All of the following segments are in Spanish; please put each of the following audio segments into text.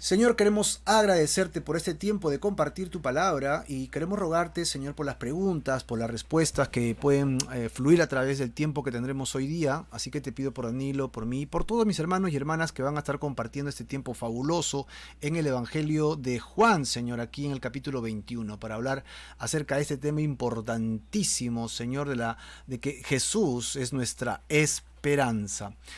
Señor, queremos agradecerte por este tiempo de compartir tu palabra y queremos rogarte, Señor, por las preguntas, por las respuestas que pueden fluir a través del tiempo que tendremos hoy día. Así que te pido por Danilo, por mí, por todos mis hermanos y hermanas que van a estar compartiendo este tiempo fabuloso en el Evangelio de Juan, Señor, aquí en el capítulo 21, para hablar acerca de este tema importantísimo, Señor, de que Jesús es nuestra esperanza.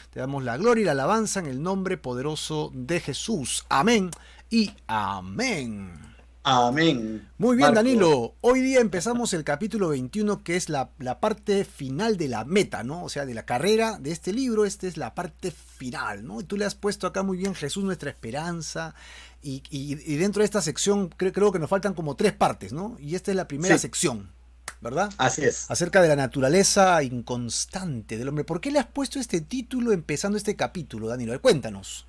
Te damos la gloria y la alabanza en el nombre poderoso de Jesús. Amén y amén. Amén. Muy bien, Marco. Danilo. Hoy día empezamos el capítulo 21, que es la parte final de la meta, ¿no? O sea, de la carrera de este libro. Esta es la parte final, ¿no? Y tú le has puesto acá muy bien Jesús, nuestra esperanza. Y dentro de esta sección creo que nos faltan como tres partes, ¿no? Y esta es la primera Sí, sección, ¿verdad? así es. Acerca de la naturaleza inconstante del hombre. ¿Por qué le has puesto este título empezando este capítulo, Danilo? Cuéntanos.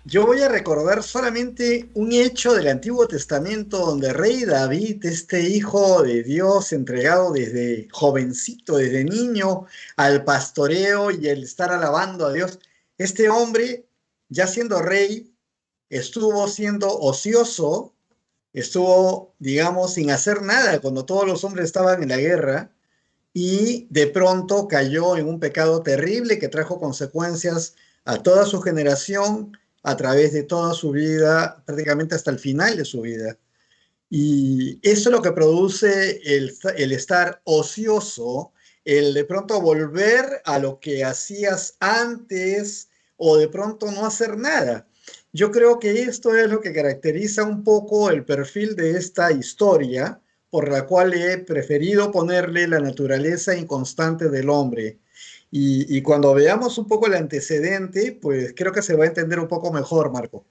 Yo voy a recordar solamente un hecho del Antiguo Testamento donde rey David, este hijo de Dios, entregado desde jovencito, desde niño, al pastoreo y el estar alabando a Dios, este hombre, ya siendo rey, estuvo siendo ocioso, estuvo, digamos, sin hacer nada cuando todos los hombres estaban en la guerra y de pronto cayó en un pecado terrible que trajo consecuencias a toda su generación a través de toda su vida, prácticamente hasta el final de su vida. Y eso es lo que produce el estar ocioso, el de pronto volver a lo que hacías antes o de pronto no hacer nada. Yo creo que esto es lo que caracteriza un poco el perfil de esta historia, por la cual he preferido ponerle la naturaleza inconstante del hombre. Y cuando veamos un poco el antecedente, pues creo que se va a entender un poco mejor, Marco.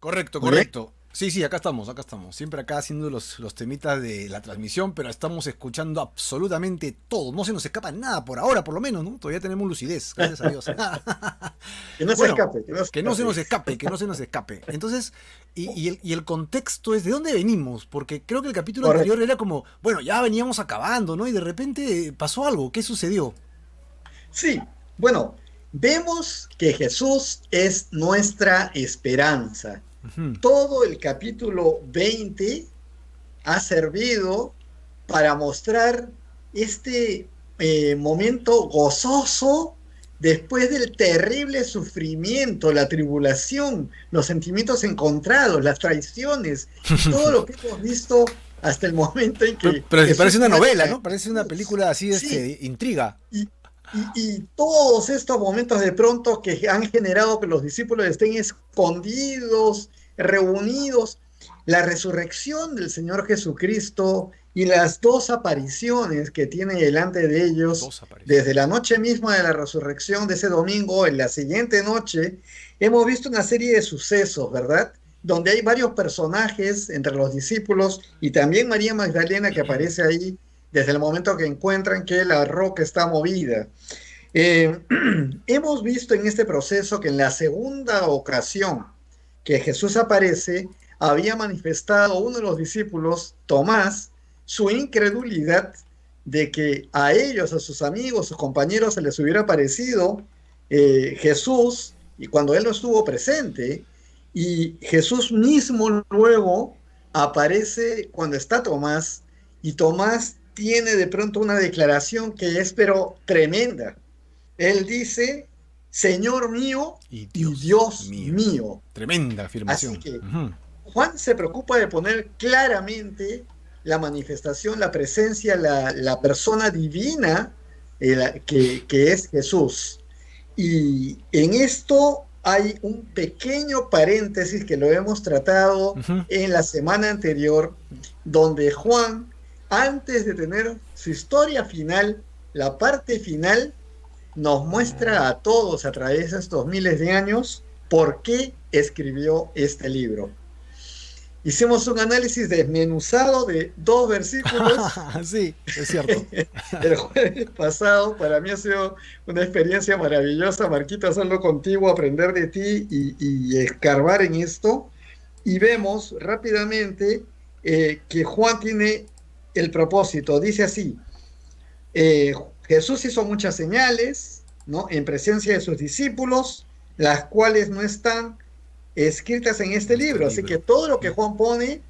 Correcto, Muy bien. correcto. Sí, sí, acá estamos, acá estamos. Siempre acá haciendo los temitas de la transmisión, pero estamos escuchando absolutamente todo. No se nos escapa nada por ahora, por lo menos, ¿no? Todavía tenemos lucidez, gracias a Dios. Que no se Bueno, escape, que no se que no se escape. nos escape, que no se nos escape. Entonces, y el contexto es de dónde venimos, porque creo que el capítulo Correcto. anterior era como, bueno, ya veníamos acabando, ¿no? Y de repente pasó algo. ¿Qué sucedió? Sí, bueno, vemos que Jesús es nuestra esperanza. Ujú. Todo el capítulo 20 ha servido para mostrar este momento gozoso después del terrible sufrimiento, la tribulación, los sentimientos encontrados, las traiciones y todo lo que hemos visto hasta el momento en que Pero que parece Jesús una muere en novela, la ¿no? Parece una cruz. película así, Sí, intriga. y, y todos estos momentos de pronto que han generado que los discípulos estén escondidos, reunidos, la resurrección del Señor Jesucristo y las dos apariciones que tiene delante de ellos Dos apariciones. desde la noche misma de la resurrección de ese domingo, en la siguiente noche, hemos visto una serie de sucesos, ¿verdad? Donde hay varios personajes entre los discípulos y también María Magdalena que aparece ahí desde el momento que encuentran que la roca está movida. Eh, hemos visto en este proceso que en la segunda ocasión que Jesús aparece, había manifestado uno de los discípulos, Tomás, su incredulidad de que a ellos, a sus amigos, sus compañeros, se les hubiera parecido Jesús y cuando él no estuvo presente, y Jesús mismo luego aparece cuando está Tomás, y Tomás tiene de pronto una declaración que es pero tremenda. Él dice, Señor mío Y y Dios Dios mío. mío. Tremenda Así afirmación. que Ujú. Juan se preocupa de poner claramente la manifestación, la presencia, la persona divina que es Jesús. Y en esto hay un pequeño paréntesis que lo hemos tratado Ujú. en la semana anterior, donde Juan, antes de tener su historia final, la parte final, nos muestra a todos a través de estos miles de años por qué escribió este libro. Hicimos un análisis desmenuzado de 2 versículos Sí, es cierto. el jueves pasado. Para mí ha sido una experiencia maravillosa, Marquito, hacerlo contigo, aprender de ti y escarbar en esto. Y vemos rápidamente que Juan tiene el propósito. Dice así, eh, Jesús hizo muchas señales, ¿no? En presencia de sus discípulos, las cuales no están escritas en este En este libro. Así que libro. todo lo que Juan pone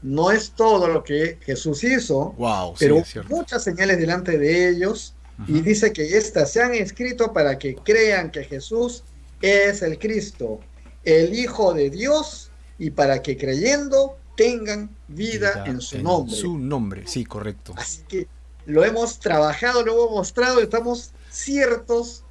no es todo lo que Jesús hizo, Wow, sí, pero es cierto. muchas señales delante de ellos, y Ujú. dice que estas se han escrito para que crean que Jesús es el Cristo, el Hijo de Dios, y para que creyendo tengan vida Vida en su en nombre. su nombre, sí, correcto. Así que lo hemos trabajado, lo hemos mostrado, estamos ciertos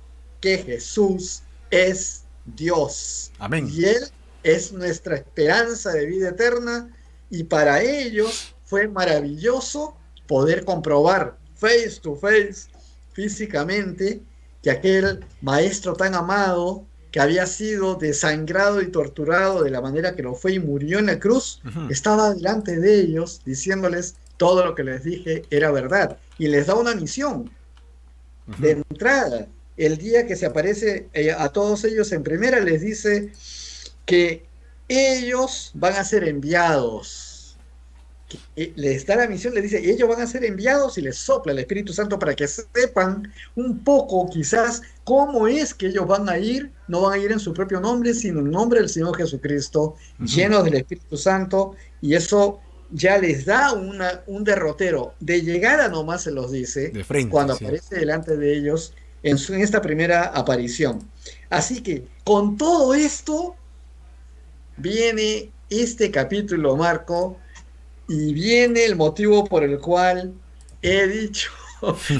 que Jesús es Dios Amén. y Él es nuestra esperanza de vida eterna, y para ellos fue maravilloso poder comprobar face to face, físicamente, que aquel maestro tan amado, que había sido desangrado y torturado de la manera que lo fue y murió en la cruz, Ujú, estaba delante de ellos diciéndoles todo lo que les dije era verdad, y les da una misión de ujú. entrada. El día que se aparece a todos ellos en primera, les dice que ellos van a ser enviados. Les da la misión, les dice, ellos van a ser enviados, y les sopla el Espíritu Santo para que sepan un poco quizás cómo es que ellos van a ir. No van a ir en su propio nombre, sino en nombre del Señor Jesucristo, Ujú. llenos del Espíritu Santo, y eso ya les da un derrotero. De llegada nomás se los dice, De frente, cuando sí. aparece delante de ellos en esta primera aparición. Así que con todo esto viene este capítulo, Marco, y viene el motivo por el cual he dicho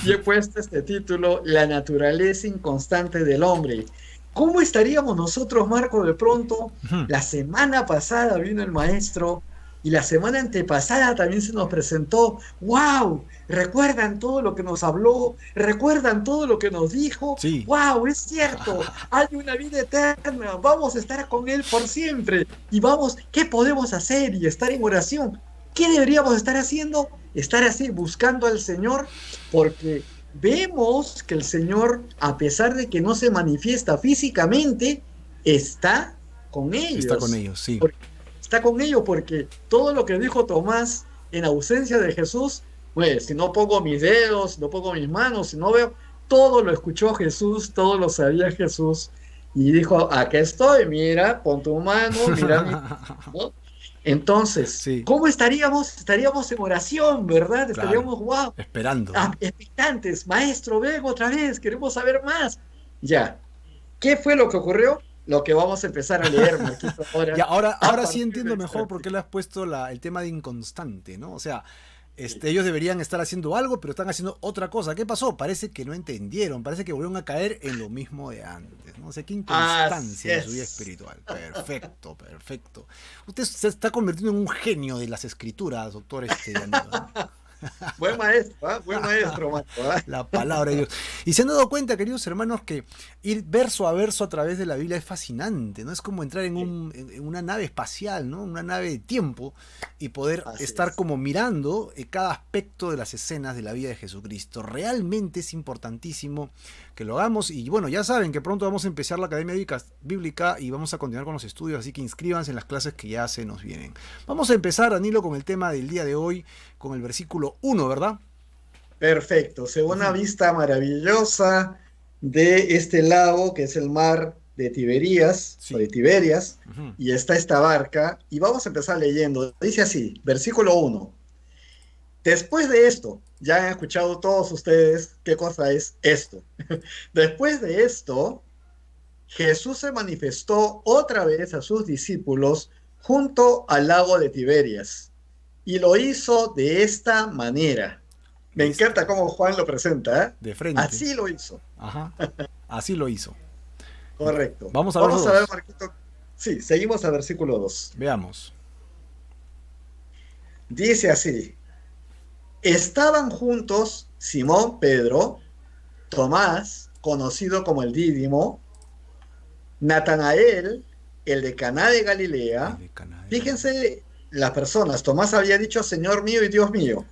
y he puesto este título, La naturaleza inconstante del hombre. ¿Cómo estaríamos nosotros, Marco, de pronto? Ujú. La semana pasada vino el maestro, y la semana antepasada también se nos presentó. ¡Wow! ¿Recuerdan todo lo que nos habló? ¿Recuerdan todo lo que nos dijo? Sí. ¡Wow! Es cierto, hay una vida eterna, vamos a estar con Él por siempre. Y vamos, ¿qué podemos hacer? Y estar en oración. ¿Qué deberíamos estar haciendo? Estar así, buscando al Señor, porque vemos que el Señor, a pesar de que no se manifiesta físicamente, está con Está con ellos. ellos, sí. Por- Está con ellos porque todo lo que dijo Tomás en ausencia de Jesús, pues si no pongo mis dedos, si no pongo mis manos, si no veo, todo lo escuchó Jesús, todo lo sabía Jesús. Y dijo, aquí estoy, mira, pon tu mano, mira mi... ¿no? Entonces, Sí, ¿cómo estaríamos? Estaríamos en oración, ¿verdad? claro. Estaríamos, wow, Esperando, ¿no? expectantes. Maestro, ven otra vez, queremos saber más. Ya, ¿qué fue lo que ocurrió? Lo que vamos a empezar a leer, Marquito, Y ahora, ahora, a ahora sí partir de entiendo este mejor por qué le versículo. has puesto el tema de inconstante, ¿no? O sea, ellos deberían estar haciendo algo, pero están haciendo otra cosa. ¿Qué pasó? Parece que no entendieron, parece que volvieron a caer en lo mismo de antes, ¿no? O sea, qué Así inconstancia en su vida es. espiritual. Perfecto, perfecto. Usted se está convirtiendo en un genio de las escrituras, doctor Danilo, ¿eh? Buen maestro, ¿ah? Buen maestro, Marco, ¿ah? La palabra de Dios. Y se han dado cuenta, queridos hermanos, que ir verso a verso a través de la Biblia es fascinante, ¿no? Es como entrar en una nave espacial, ¿no? Una nave de tiempo y poder Así estar es. como mirando cada aspecto de las escenas de la vida de Jesucristo. Realmente es importantísimo que lo hagamos. Y bueno, ya saben que pronto vamos a empezar la Academia Bíblica y vamos a continuar con los estudios, así que inscríbanse en las clases que ya se nos vienen. Vamos a empezar, Danilo, con el tema del día de hoy, con el versículo 1, ¿verdad? Perfecto. Según una Ujú. vista maravillosa de este lago, que es el mar de Tiberías, o de Sí. Tiberias, Ujú. y está esta barca, y vamos a empezar leyendo. Dice así, versículo 1. Después de esto, ya han escuchado todos ustedes qué cosa es esto. Después de esto, Jesús se manifestó otra vez a sus discípulos junto al lago de Tiberias, y lo hizo de esta manera. Me De esta encanta manera. cómo Juan lo presenta, ¿eh? De frente. Así lo hizo. Ajá. Así lo hizo. Correcto. Vamos al verso Vamos a ver, 2. Marquito. Sí, seguimos al versículo 2. Veamos. Dice así, estaban juntos Simón, Pedro, Tomás, conocido como el Dídimo, Natanael, el de Caná de El Galilea. de Cana de Galilea. Fíjense las personas. Tomás había dicho, Señor mío y Dios mío.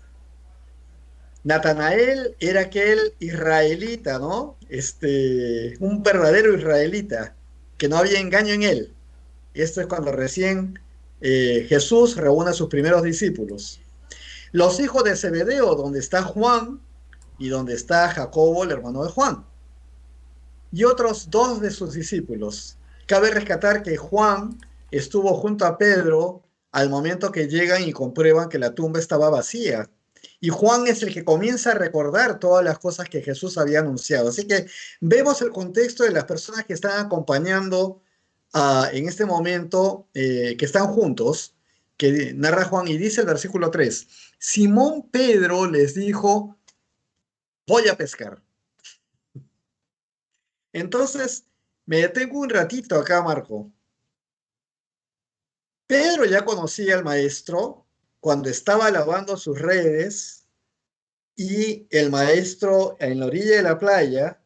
Natanael era aquel israelita, ¿no? Un verdadero israelita, que no había engaño en él. Esto es cuando recién Jesús reúne a sus primeros discípulos. Los hijos de Zebedeo, donde está Juan y donde está Jacobo, el hermano de Juan. Y otros dos de sus discípulos. Cabe rescatar que Juan estuvo junto a Pedro al momento que llegan y comprueban que la tumba estaba vacía. Y Juan es el que comienza a recordar todas las cosas que Jesús había anunciado. Así que vemos el contexto de las personas que están acompañando en este momento, que están juntos, que narra Juan y dice el versículo 3: Simón Pedro les dijo, voy a pescar. Entonces, me detengo un ratito acá, Marco. Pedro ya conocía al maestro cuando estaba lavando sus redes y el maestro en la orilla de la playa,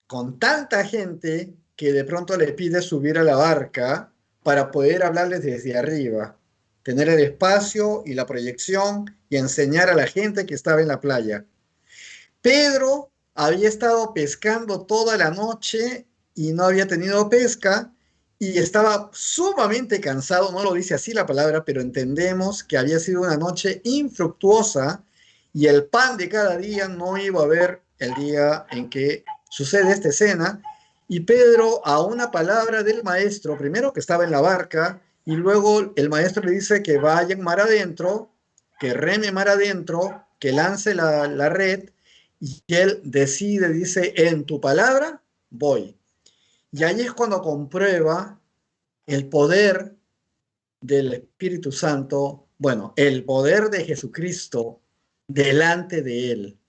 con tanta gente que de pronto le pide subir a la barca para poder hablarles desde arriba, tener el espacio y la proyección y enseñar a la gente que estaba en la playa. Pedro había estado pescando toda la noche y no había tenido pesca y estaba sumamente cansado, no lo dice así la palabra, pero entendemos que había sido una noche infructuosa y el pan de cada día no iba a haber el día en que sucede esta escena. Y Pedro, a una palabra del maestro, primero que estaba en la barca, y luego el maestro le dice que vaya en mar adentro, que reme mar adentro, que lance la red, y él decide, dice, en tu palabra voy. Y ahí es cuando comprueba el poder del Espíritu Santo, bueno, el poder de Jesucristo delante de él.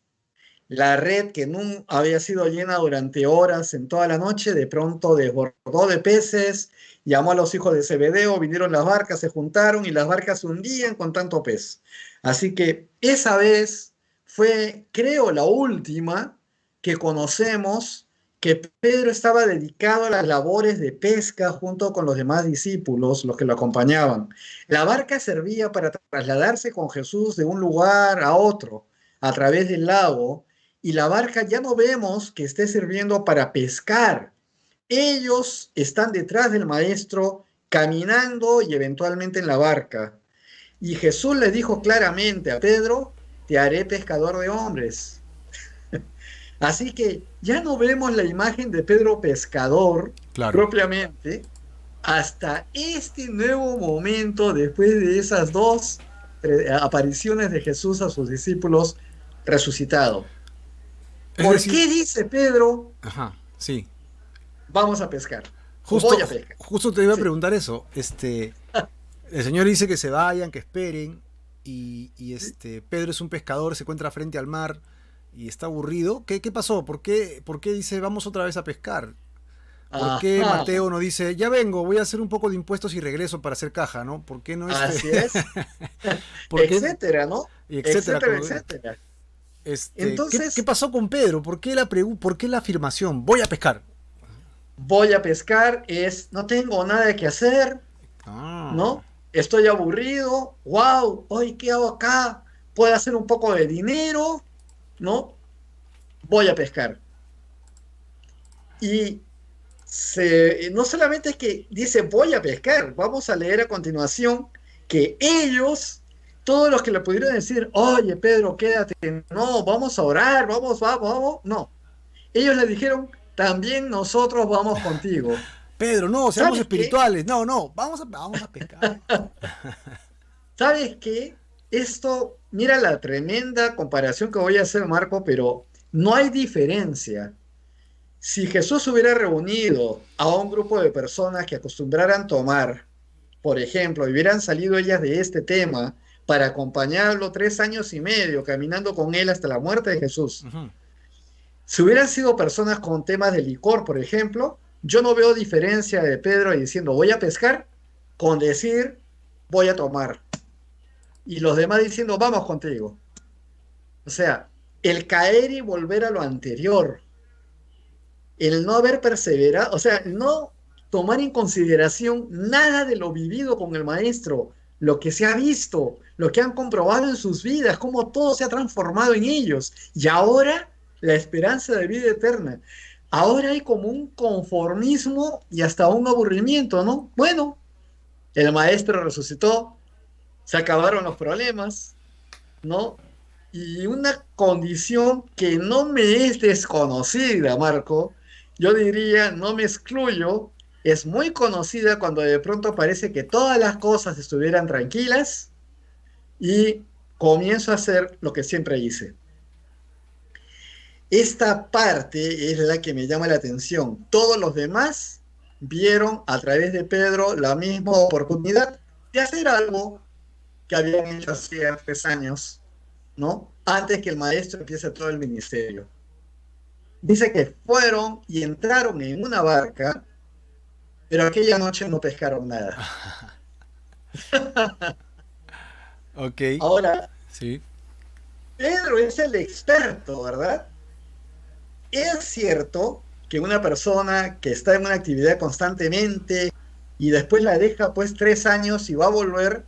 La red que no había sido llena durante horas en toda la noche, de pronto desbordó de peces, llamó a los hijos de Zebedeo, vinieron las barcas, se juntaron y las barcas se hundían con tanto pez. Así que esa vez fue, creo, la última que conocemos que Pedro estaba dedicado a las labores de pesca junto con los demás discípulos, los que lo acompañaban. La barca servía para trasladarse con Jesús de un lugar a otro a través del lago, y la barca ya no vemos que esté sirviendo para pescar. Ellos están detrás del maestro, caminando y eventualmente en la barca. Y Jesús le dijo claramente a Pedro, te haré pescador de hombres. Así que ya no vemos la imagen de Pedro pescador Claro. propiamente hasta este nuevo momento después de esas dos apariciones de Jesús a sus discípulos resucitado. Es ¿Por decir, qué dice Pedro, ajá, sí. vamos a pescar? O Justo, voy a pescar. justo te iba a Sí. preguntar eso. El Señor dice que se vayan, que esperen. Pedro es un pescador, se encuentra frente al mar y está aburrido. ¿Qué pasó? ¿Por qué dice vamos otra vez a pescar? ¿Por qué Ajá, Mateo no dice ya vengo, voy a hacer un poco de impuestos y regreso para hacer caja, ¿no? ¿Por qué no así es, ¿Por qué? etcétera, ¿no? Y etcétera. Etcétera, etcétera. ¿Qué Entonces, pasó con Pedro? ¿Por qué la afirmación? Voy a pescar. voy a pescar es, no tengo nada que hacer, Ah, ¿no? Estoy aburrido, wow, hoy, ¿qué hago acá? Puedo hacer un poco de dinero, ¿no? Voy a pescar. Y no solamente es que dice voy a pescar, vamos a leer a continuación que ellos, todos los que le pudieron decir, oye Pedro, quédate, no, vamos a orar, vamos, no. Ellos le dijeron, también nosotros vamos contigo. Pedro, no, seamos ¿Sabes qué? espirituales. No, vamos a pescar. ¿Sabes qué? Esto, mira la tremenda comparación que voy a hacer, Marco, pero no hay diferencia. Si Jesús hubiera reunido a un grupo de personas que acostumbraran tomar, por ejemplo, y hubieran salido ellas de este tema para acompañarlo 3 años y medio caminando con él hasta la muerte de Jesús, Ujú. si hubieran sido personas con temas de licor, por ejemplo, yo no veo diferencia de Pedro diciendo voy a pescar con decir voy a tomar y los demás diciendo vamos contigo. O sea, el caer y volver a lo anterior, el no haber perseverado, o sea, el no tomar en consideración nada de lo vivido con el maestro, lo que se ha visto, lo que han comprobado en sus vidas, cómo todo se ha transformado en ellos. Y ahora la esperanza de vida eterna. Ahora hay como un conformismo y hasta un aburrimiento, ¿no? Bueno, el maestro resucitó, se acabaron los problemas, ¿no? Y una condición que no me es desconocida, Marco, yo diría, no me excluyo, Es muy conocida cuando de pronto parece que todas las cosas estuvieran tranquilas y comienzo a hacer lo que siempre hice. Esta parte es la que me llama la atención. Todos los demás vieron a través de Pedro la misma oportunidad de hacer algo que habían hecho hacía 3 años, ¿no? Antes que el maestro empiece todo el ministerio. Dice que fueron y entraron en una barca, pero aquella noche no pescaron nada. Ok, Ahora, sí. Pedro es el experto, ¿verdad? Es cierto que una persona que está en una actividad constantemente y después la deja pues 3 años y va a volver,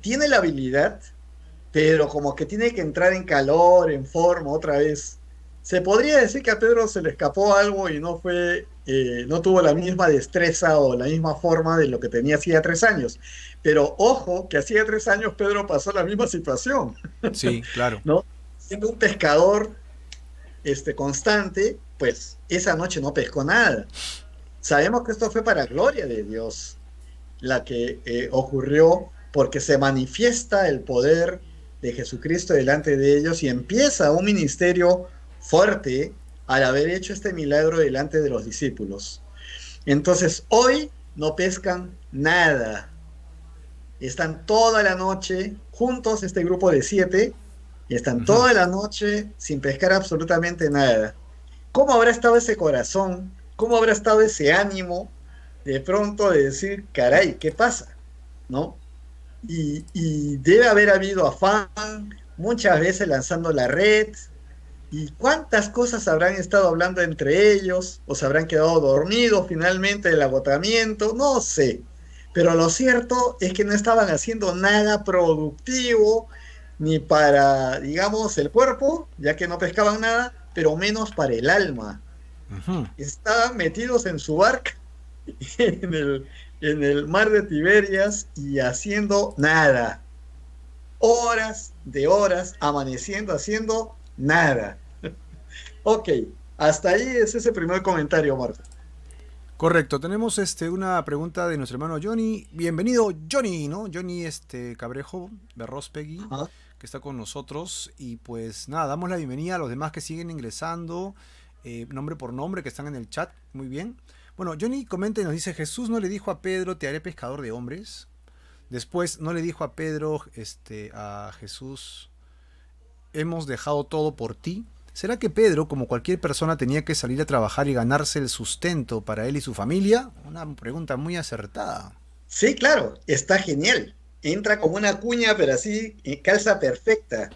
tiene la habilidad, pero como que tiene que entrar en calor, en forma otra vez. Se podría decir que a Pedro se le escapó algo y no tuvo la misma destreza o la misma forma de lo que tenía hacía 3 años. Pero ojo, que hacía 3 años Pedro pasó la misma situación, Sí, claro. ¿no? Siendo un pescador constante, pues esa noche no pescó nada. Sabemos que esto fue para gloria de Dios, la que ocurrió porque se manifiesta el poder de Jesucristo delante de ellos y empieza un ministerio fuerte al haber hecho este milagro delante de los discípulos. Entonces, hoy no pescan nada. Están toda la noche juntos, este grupo de 7, y están Ujú. toda la noche sin pescar absolutamente nada. ¿Cómo habrá estado ese corazón? ¿Cómo habrá estado ese ánimo de pronto de decir, caray, ¿qué pasa? ¿No? Y debe haber habido afán, muchas veces lanzando la red, y cuántas cosas habrán estado hablando entre ellos, o se habrán quedado dormidos finalmente del agotamiento, no sé. Pero lo cierto es que no estaban haciendo nada productivo, ni para, digamos, el cuerpo, ya que no pescaban nada, pero menos para el alma. Ujú. Estaban metidos en su barca en el mar de Tiberias y haciendo nada. Horas de horas amaneciendo haciendo nada. Ok, hasta ahí es ese primer comentario, Marco. Correcto, tenemos una pregunta de nuestro hermano Johnny. Bienvenido Johnny, ¿no? Johnny Cabrejo de Rospegui, Ajá. que está con nosotros. Y pues nada, damos la bienvenida a los demás que siguen ingresando, nombre por nombre, que están en el chat. Muy bien. Bueno, Johnny comenta y nos dice, Jesús no le dijo a Pedro, te haré pescador de hombres. Después no le dijo a Pedro, a Jesús, hemos dejado todo por ti. ¿Será que Pedro, como cualquier persona, tenía que salir a trabajar y ganarse el sustento para él y su familia? Una pregunta muy acertada. Sí, claro, está genial. Entra como una cuña, pero así calza perfecta.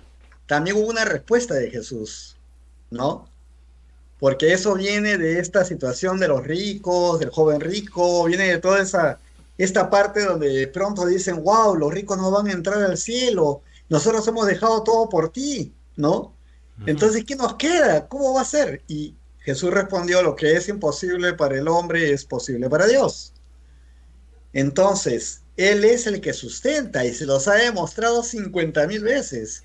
También hubo una respuesta de Jesús, ¿no? Porque eso viene de esta situación de los ricos, del joven rico, viene de toda esta parte donde de pronto dicen, wow, los ricos no van a entrar al cielo, nosotros hemos dejado todo por ti, ¿no? Ujú. Entonces, ¿qué nos queda? ¿Cómo va a ser? Y Jesús respondió, lo que es imposible para el hombre es posible para Dios. Entonces, Él es el que sustenta y se los ha demostrado 50.000 veces.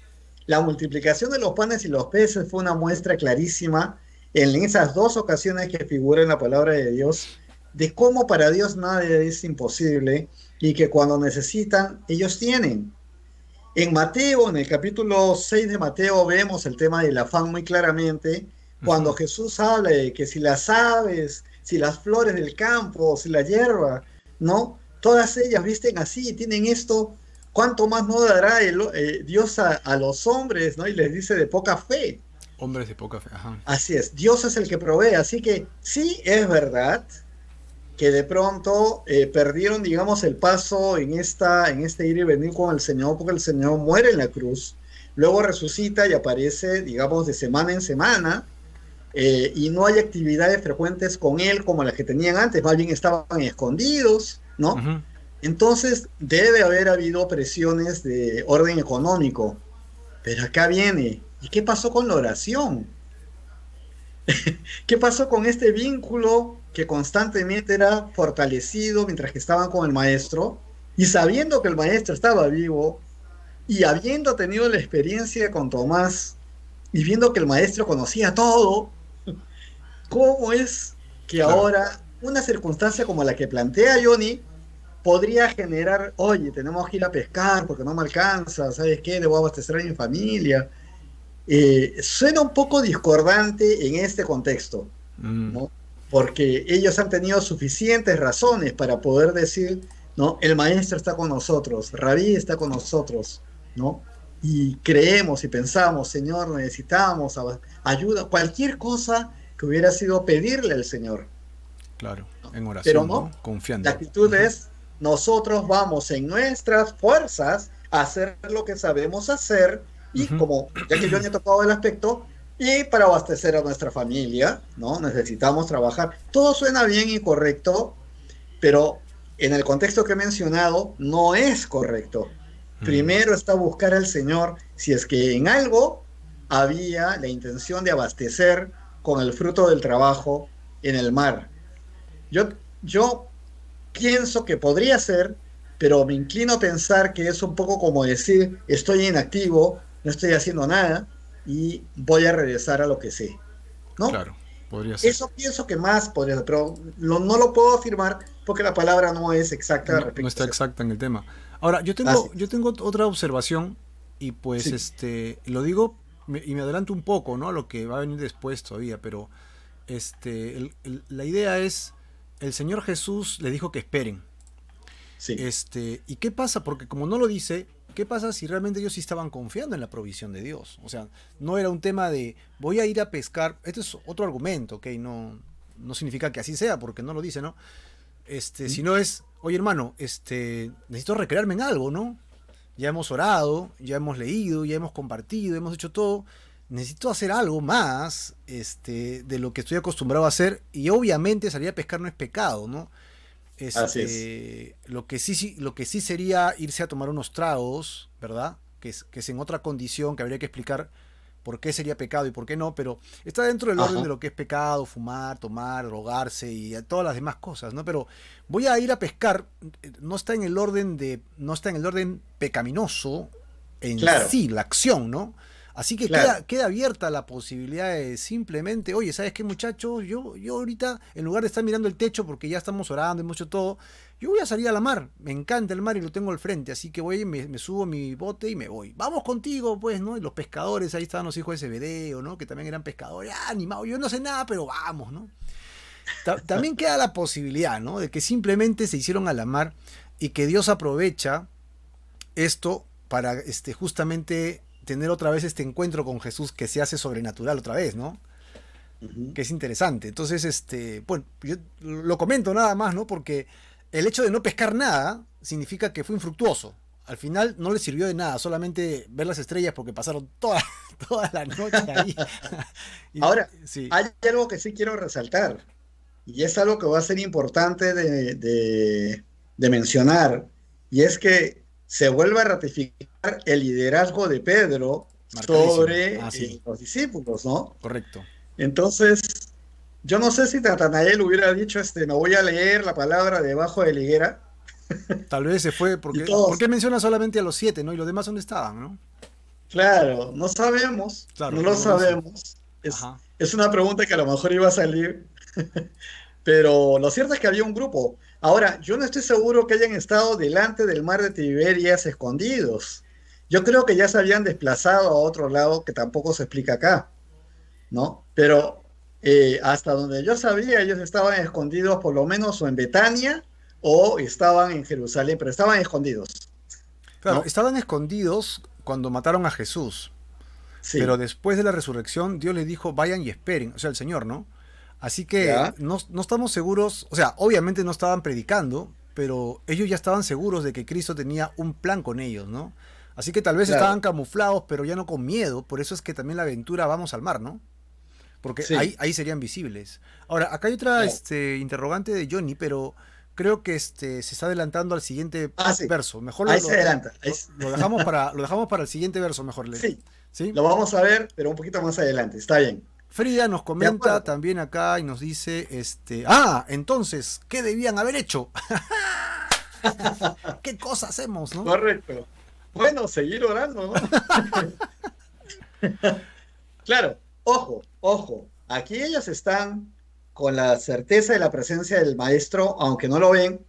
La multiplicación de los panes y los peces fue una muestra clarísima en esas dos ocasiones que figura en la palabra de Dios de cómo para Dios nada es imposible y que cuando necesitan, ellos tienen. En Mateo, en el capítulo 6 de Mateo, vemos el tema del afán muy claramente, cuando Ujú. Jesús habla de que si las aves, si las flores del campo, si la hierba, ¿no? Todas ellas visten así, tienen esto, ¿cuánto más no dará Dios a los hombres, ¿no? Y les dice de poca fe. Hombres de poca fe. Ajá. Así es, Dios es el que provee, así que sí es verdad que de pronto perdieron, digamos, el paso en este ir y venir con el Señor, porque el Señor muere en la cruz, luego resucita y aparece, digamos, de semana en semana, y no hay actividades frecuentes con Él como las que tenían antes, más bien estaban escondidos, ¿no? Ujú. Entonces debe haber habido presiones de orden económico, pero acá viene, ¿y qué pasó con la oración? ¿Qué pasó con este vínculo que constantemente era fortalecido mientras que estaban con el maestro? Y sabiendo que el maestro estaba vivo y habiendo tenido la experiencia con Tomás y viendo que el maestro conocía todo, ¿cómo es que Claro. ahora una circunstancia como la que plantea Johnny podría generar, oye, tenemos que ir a pescar porque no me alcanza, ¿sabes qué? Debo abastecer a mi familia. Suena un poco discordante en este contexto, Mm, ¿no? Porque ellos han tenido suficientes razones para poder decir, ¿no? El maestro está con nosotros, Rabí está con nosotros, ¿no? Y creemos y pensamos, Señor, necesitamos ayuda, cualquier cosa que hubiera sido pedirle al Señor, claro, ¿no? en Pero oración, ¿no? no, la Confiando. actitud es, nosotros vamos en nuestras fuerzas a hacer lo que sabemos hacer y Ujú, como, ya que yo he tocado el aspecto, y para abastecer a nuestra familia, ¿no? Necesitamos trabajar. Todo suena bien y correcto, pero en el contexto que he mencionado no es correcto. mm, Primero está buscar al Señor si es que en algo había la intención de abastecer con el fruto del trabajo en el mar. Yo pienso que podría ser, pero me inclino a pensar que es un poco como decir, estoy inactivo, no estoy haciendo nada y voy a regresar a lo que sé, ¿no? claro, podría ser. Eso pienso que más podría ser, pero no lo puedo afirmar porque la palabra no es exacta No, no respecto a está ese tema. exacta en el tema. Ahora, Así yo es. tengo otra observación y pues Sí, lo digo y me adelanto un poco, ¿no? A lo que va a venir después todavía, pero la idea es, el Señor Jesús le dijo que esperen. sí. ¿Y qué pasa? Porque como no lo dice, ¿qué pasa si realmente ellos sí estaban confiando en la provisión de Dios? O sea, no era un tema de voy a ir a pescar. Este es otro argumento, ¿ok? No, no significa que así sea, porque no lo dice, ¿no? ¿Mm? Si no es, oye hermano, necesito recrearme en algo, ¿no? Ya hemos orado, ya hemos leído, ya hemos compartido, hemos hecho todo. Necesito hacer algo más de lo que estoy acostumbrado a hacer. Y obviamente salir a pescar no es pecado, ¿no? Así es. Lo que sí sería irse a tomar unos tragos, ¿verdad? Que es en otra condición que habría que explicar por qué sería pecado y por qué no, pero está dentro del orden de Ajá, lo que es pecado, fumar, tomar, drogarse y todas las demás cosas, ¿no? Pero voy a ir a pescar, no está en el orden no está en el orden pecaminoso en claro, sí, la acción, ¿no? Así que claro. queda abierta la posibilidad de simplemente, oye, ¿sabes qué, muchachos? Yo ahorita, en lugar de estar mirando el techo porque ya estamos orando, hemos hecho todo, yo voy a salir a la mar. Me encanta el mar y lo tengo al frente, así que voy, me subo a mi bote y me voy. Vamos contigo, pues, ¿no? Y los pescadores, ahí estaban los hijos de Zebedeo, ¿no? Que también eran pescadores. Ah, animado, yo no sé nada, pero vamos, ¿no? También queda la posibilidad, ¿no? De que simplemente se hicieron a la mar y que Dios aprovecha esto para justamente tener otra vez este encuentro con Jesús que se hace sobrenatural otra vez, ¿no? Ujú. Que es interesante. Entonces, bueno, yo lo comento nada más, ¿no? Porque el hecho de no pescar nada significa que fue infructuoso. Al final no le sirvió de nada, solamente ver las estrellas porque pasaron toda la noche ahí. Y, Ahora, sí. hay algo que sí quiero resaltar. Y es algo que va a ser importante de mencionar, y es que se vuelve a ratificar el liderazgo de Pedro Marcadísimo. sobre Ah, sí. los discípulos, ¿no? Correcto. Entonces, yo no sé si Natanael hubiera dicho, me voy a leer la palabra debajo de la higuera, Tal vez se fue y porque. ¿Por todos, qué menciona solamente a los 7, ¿no? Y los demás dónde estaban, ¿no? claro, no sabemos, Claro, no lo no lo dice. sabemos. Ajá. Es una pregunta que a lo mejor iba a salir. Pero lo cierto es que había un grupo. Ahora, yo no estoy seguro que hayan estado delante del mar de Tiberias escondidos. Yo creo que ya se habían desplazado a otro lado que tampoco se explica acá, ¿no? Pero hasta donde yo sabía, ellos estaban escondidos por lo menos o en Betania o estaban en Jerusalén, pero estaban escondidos, Claro, ¿no? estaban escondidos cuando mataron a Jesús. Pero Sí, después de la resurrección, Dios les dijo, vayan y esperen, o sea, el Señor, ¿no? Así que ya, no estamos seguros, o sea, obviamente no estaban predicando, pero ellos ya estaban seguros de que Cristo tenía un plan con ellos, ¿no? Así que tal vez estaban claro, camuflados, pero ya no con miedo, por eso es que también la aventura vamos al mar, ¿no? Porque sí, ahí serían visibles. Ahora, acá hay otra claro. interrogante de Johnny, pero creo que se está adelantando al siguiente Ah, sí, verso. Mejor ahí se adelanta. lo dejamos para el siguiente verso, mejor. Sí, ¿Sí? lo vamos a ver, pero un poquito más adelante. Está bien. Frida nos De comenta acuerdo. también acá y nos dice, entonces, ¿qué debían haber hecho? ¿Qué cosa hacemos, no? Correcto. Bueno, seguir orando, ¿no? Claro, ojo, ojo. Aquí ellos están con la certeza de la presencia del maestro, aunque no lo ven.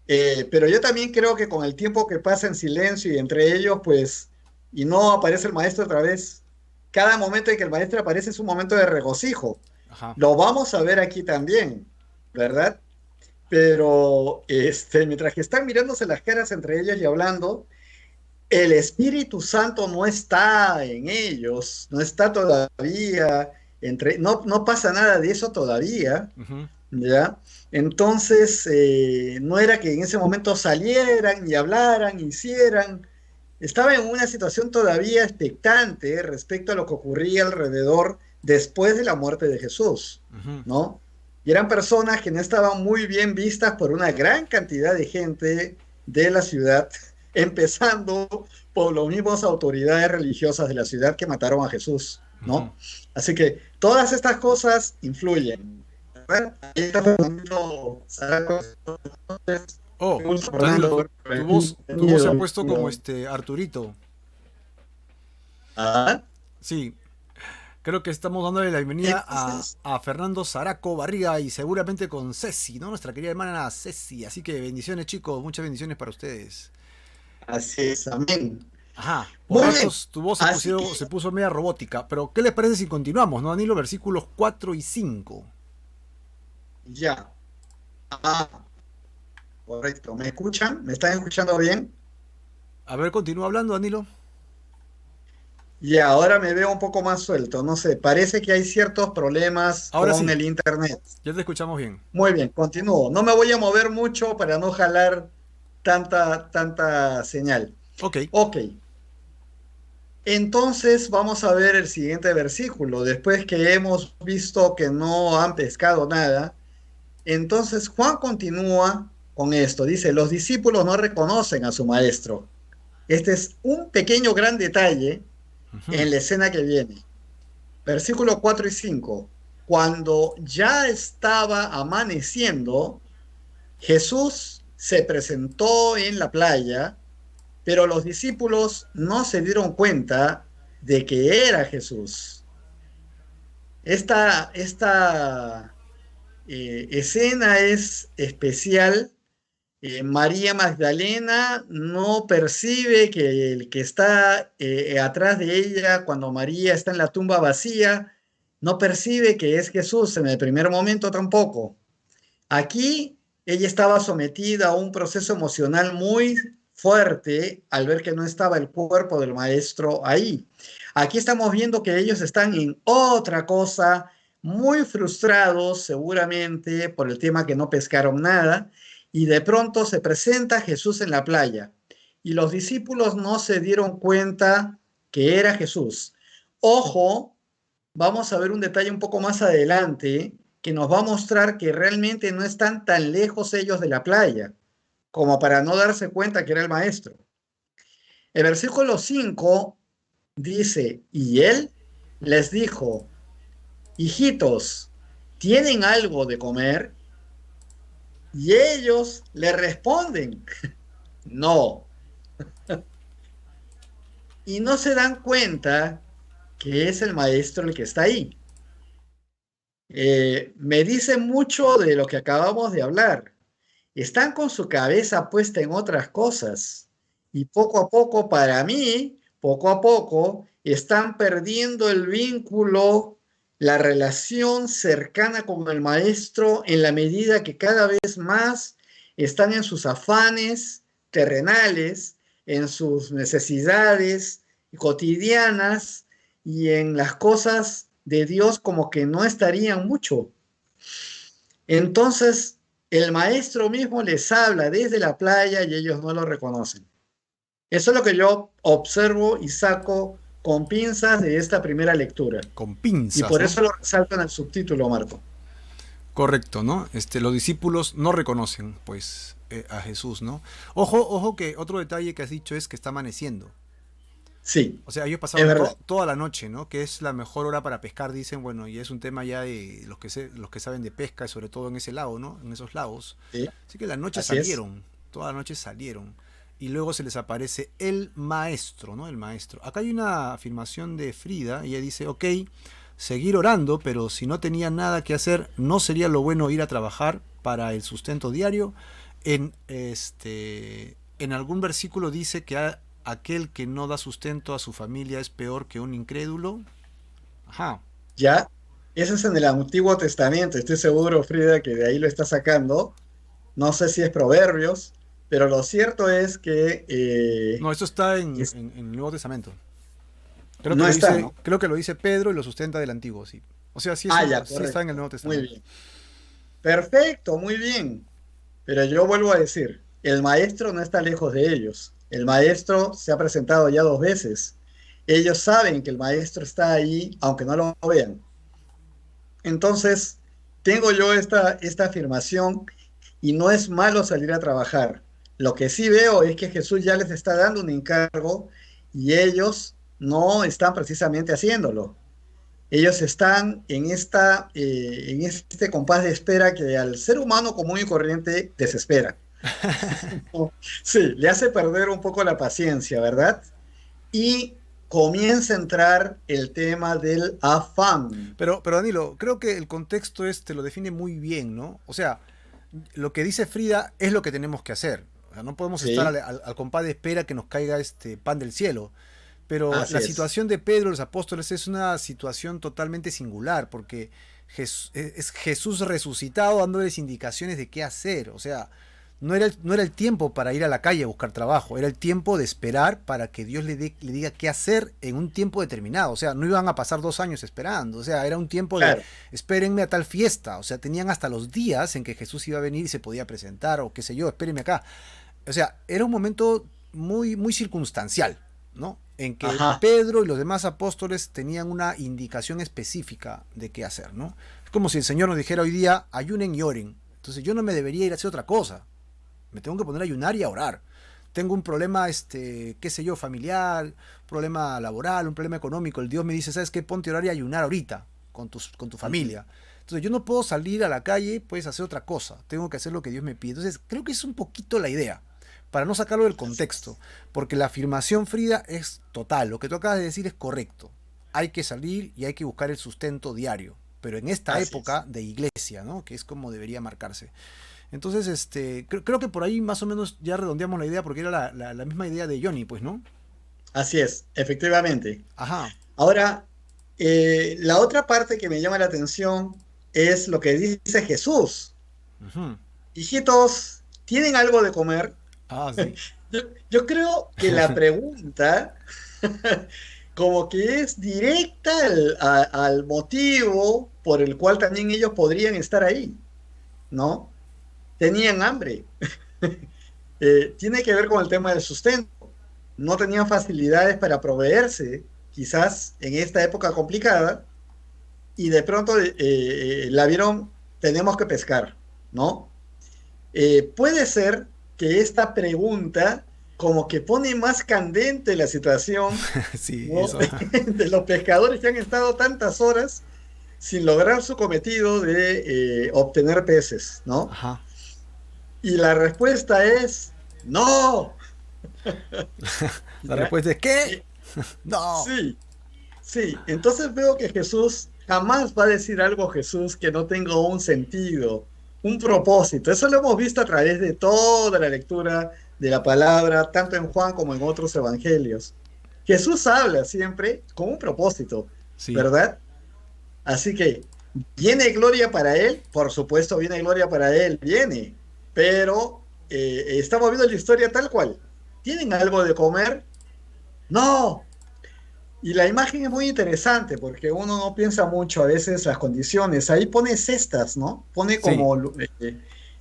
Pero yo también creo que con el tiempo que pasa en silencio y entre ellos, pues, y no aparece el maestro otra vez, cada momento en que el maestro aparece es un momento de regocijo. Ajá. Lo vamos a ver aquí también, ¿verdad? Pero mientras que están mirándose las caras entre ellos y hablando, el Espíritu Santo no está en ellos, no está todavía, no pasa nada de eso todavía. Ujú. ¿Ya? Entonces, no era que en ese momento salieran y hablaran, hicieran. Estaba en una situación todavía expectante respecto a lo que ocurría alrededor después de la muerte de Jesús, Ujú. ¿no? Y eran personas que no estaban muy bien vistas por una gran cantidad de gente de la ciudad, empezando por las mismas autoridades religiosas de la ciudad que mataron a Jesús, Ujú. ¿no? Así que todas estas cosas influyen. Bueno, ahí está Fernando Zaragoza. Oh, Qué gusto, Danilo, Fernando. tu voz se ha Bienvenido, puesto como bienvenido. Arturito. Ah, Sí, creo que estamos dándole la bienvenida entonces, a Fernando Zaraco Barriga y seguramente con Ceci, ¿no? Nuestra querida hermana Ceci. Así que bendiciones, chicos, muchas bendiciones para ustedes. así es, amén. Ajá, por Muy bien, ratos tu voz así que se puso media robótica, pero ¿qué les parece si continuamos, no, Danilo? Versículos 4 y 5. ya. Ah, correcto. ¿Me escuchan? ¿Me están escuchando bien? A ver, continúa hablando, Danilo. Y ahora me veo un poco más suelto. No sé, parece que hay ciertos problemas Ahora con sí, el internet. ya te escuchamos bien. Muy bien, continúo. No me voy a mover mucho para no jalar tanta señal. Ok. Ok, entonces vamos a ver el siguiente versículo. Después que hemos visto que no han pescado nada, entonces Juan continúa con esto. Dice, los discípulos no reconocen a su maestro. Este es un pequeño gran detalle Ujú. en la escena que viene. Versículo 4 y 5. Cuando ya estaba amaneciendo, Jesús se presentó en la playa, pero los discípulos no se dieron cuenta de que era Jesús. Esta escena es especial. María Magdalena no percibe que el que está atrás de ella, cuando María está en la tumba vacía, no percibe que es Jesús en el primer momento tampoco. Aquí ella estaba sometida a un proceso emocional muy fuerte al ver que no estaba el cuerpo del maestro ahí. Aquí estamos viendo que ellos están en otra cosa, muy frustrados seguramente por el tema que no pescaron nada, y de pronto se presenta Jesús en la playa. Y los discípulos no se dieron cuenta que era Jesús. Ojo, vamos a ver un detalle un poco más adelante que nos va a mostrar que realmente no están tan lejos ellos de la playa como para no darse cuenta que era el maestro. El versículo 5 dice, y él les dijo, hijitos, ¿tienen algo de comer? Y ellos le responden, no. Y no se dan cuenta que es el maestro el que está ahí. Me dice mucho de lo que acabamos de hablar. Están con su cabeza puesta en otras cosas y poco a poco, para mí, poco a poco, están perdiendo el vínculo, la relación cercana con el maestro en la medida que cada vez más están en sus afanes terrenales, en sus necesidades cotidianas y en las cosas de Dios como que no estarían mucho. Entonces, el maestro mismo les habla desde la playa y ellos no lo reconocen. Eso es lo que yo observo y saco con pinzas de esta primera lectura. Con Y pinzas, por ¿no? eso lo resalto en el subtítulo, Marco. Correcto, ¿no? Los discípulos no reconocen, pues, a Jesús, ¿no? Ojo, ojo que otro detalle que has dicho es que está amaneciendo. Sí, O sea, ellos es pasaron verdad. toda la noche, ¿no? Que es la mejor hora para pescar, dicen, bueno, y es un tema ya de los que saben de pesca, sobre todo en ese lago, ¿no? En esos lagos. Sí, Así que la noche así es. salieron, toda la noche salieron. Y luego se les aparece el maestro, ¿no? El maestro. Acá hay una afirmación de Frida, y ella dice, ok, seguir orando, pero si no tenía nada que hacer, ¿no sería lo bueno ir a trabajar para el sustento diario? En algún versículo dice que aquel que no da sustento a su familia es peor que un incrédulo. Ajá. ¿Ya? Ese es en el Antiguo Testamento, estoy seguro, Frida, que de ahí lo está sacando. No sé si es Proverbios, pero lo cierto es que No, eso está que en el Nuevo Testamento. no está, ¿no? Creo que lo dice Pedro y lo sustenta del Antiguo, sí. O sea, Ah, ya, sí está en el correcto. Nuevo Muy Testamento. bien. Perfecto, muy bien. Pero yo vuelvo a decir, el maestro no está lejos de ellos. El maestro se ha presentado ya 2 veces. Ellos saben que el maestro está ahí, aunque no lo vean. Entonces, tengo yo esta afirmación y no es malo salir a trabajar. Lo que sí veo es que Jesús ya les está dando un encargo y ellos no están precisamente haciéndolo. Ellos están en este compás de espera que al ser humano común y corriente desespera. Sí, le hace perder un poco la paciencia, ¿verdad? Y comienza a entrar el tema del afán. Pero Danilo, creo que el contexto te lo define muy bien, ¿no? O sea, lo que dice Frida es lo que tenemos que hacer. O sea, no podemos estar Sí, al compás de espera que nos caiga este pan del cielo. Pero así la es. situación de Pedro y los apóstoles es una situación totalmente singular, porque es Jesús resucitado dándoles indicaciones de qué hacer. O sea, no era el tiempo para ir a la calle a buscar trabajo, era el tiempo de esperar para que Dios le diga qué hacer en un tiempo determinado. O sea, no iban a pasar 2 años esperando. O sea, era un tiempo de Claro, espérenme a tal fiesta. O sea, tenían hasta los días en que Jesús iba a venir y se podía presentar, o qué sé yo, espérenme acá. O sea, era un momento muy, muy circunstancial, ¿no? En que ajá, Pedro y los demás apóstoles tenían una indicación específica de qué hacer, ¿no? Es como si el Señor nos dijera hoy día, ayunen y oren. Entonces yo no me debería ir a hacer otra cosa. Me tengo que poner a ayunar y a orar. Tengo un problema, qué sé yo, familiar, un problema laboral, un problema económico. El Dios me dice, ¿sabes qué? Ponte a orar y a ayunar ahorita con tu ujú, familia. Entonces yo no puedo salir a la calle, puedes hacer otra cosa. Tengo que hacer lo que Dios me pide. Entonces creo que es un poquito la idea, para no sacarlo del así contexto. es. Porque la afirmación, Frida, es total. Lo que tú acabas de decir es correcto. Hay que salir y hay que buscar el sustento diario. Pero en esta Así es. época de iglesia, ¿no? Que es como debería marcarse. Entonces, creo que por ahí más o menos ya redondeamos la idea porque era la misma idea de Johnny, pues, ¿no? Así es, efectivamente. Ajá. Ahora, la otra parte que me llama la atención es lo que dice Jesús. Ujú. Hijitos, ¿tienen algo de comer? Ah, sí. Yo creo que la pregunta como que es directa al motivo por el cual también ellos podrían estar ahí, ¿no? Tenían hambre. Tiene que ver con el tema del sustento. No tenían facilidades para proveerse, quizás en esta época complicada, y de pronto la vieron, tenemos que pescar, ¿no? Puede ser que esta pregunta como que pone más candente la situación, Sí, ¿no? eso. De los pescadores que han estado tantas horas sin lograr su cometido de obtener peces, ¿no? Ajá. Y la respuesta es no. La ¿Ya? respuesta es ¿qué? Eh, No. sí, sí. Entonces veo que Jesús jamás va a decir algo, Jesús, que no tenga un sentido, un propósito. Eso lo hemos visto a través de toda la lectura de la palabra, tanto en Juan como en otros evangelios. Jesús habla siempre con un propósito, Sí. ¿verdad? Así que, ¿viene gloria para él? Por supuesto, viene gloria para él, viene. Pero estamos viendo la historia tal cual. ¿Tienen algo de comer? No. Y la imagen es muy interesante porque uno no piensa mucho a veces las condiciones. Ahí pone cestas, ¿no? Pone Sí, como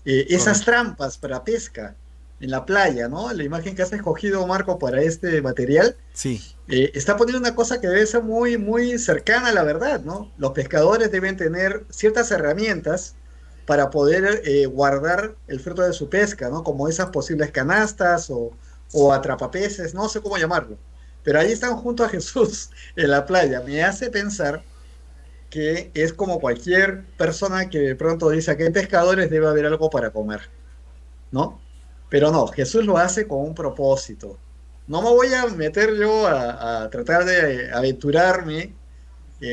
esas correcto. trampas para pesca en la playa, ¿no? La imagen que has escogido, Marco, para este material Sí. está poniendo una cosa que debe ser muy, muy cercana a la verdad, ¿no? Los pescadores deben tener ciertas herramientas para poder guardar el fruto de su pesca, ¿no? Como esas posibles canastas o atrapapeces, no sé cómo llamarlo. Pero ahí están junto a Jesús en la playa. Me hace pensar que es como cualquier persona que de pronto dice que hay pescadores, debe haber algo para comer, ¿no? Pero no, Jesús lo hace con un propósito. No me voy a meter yo a tratar de aventurarme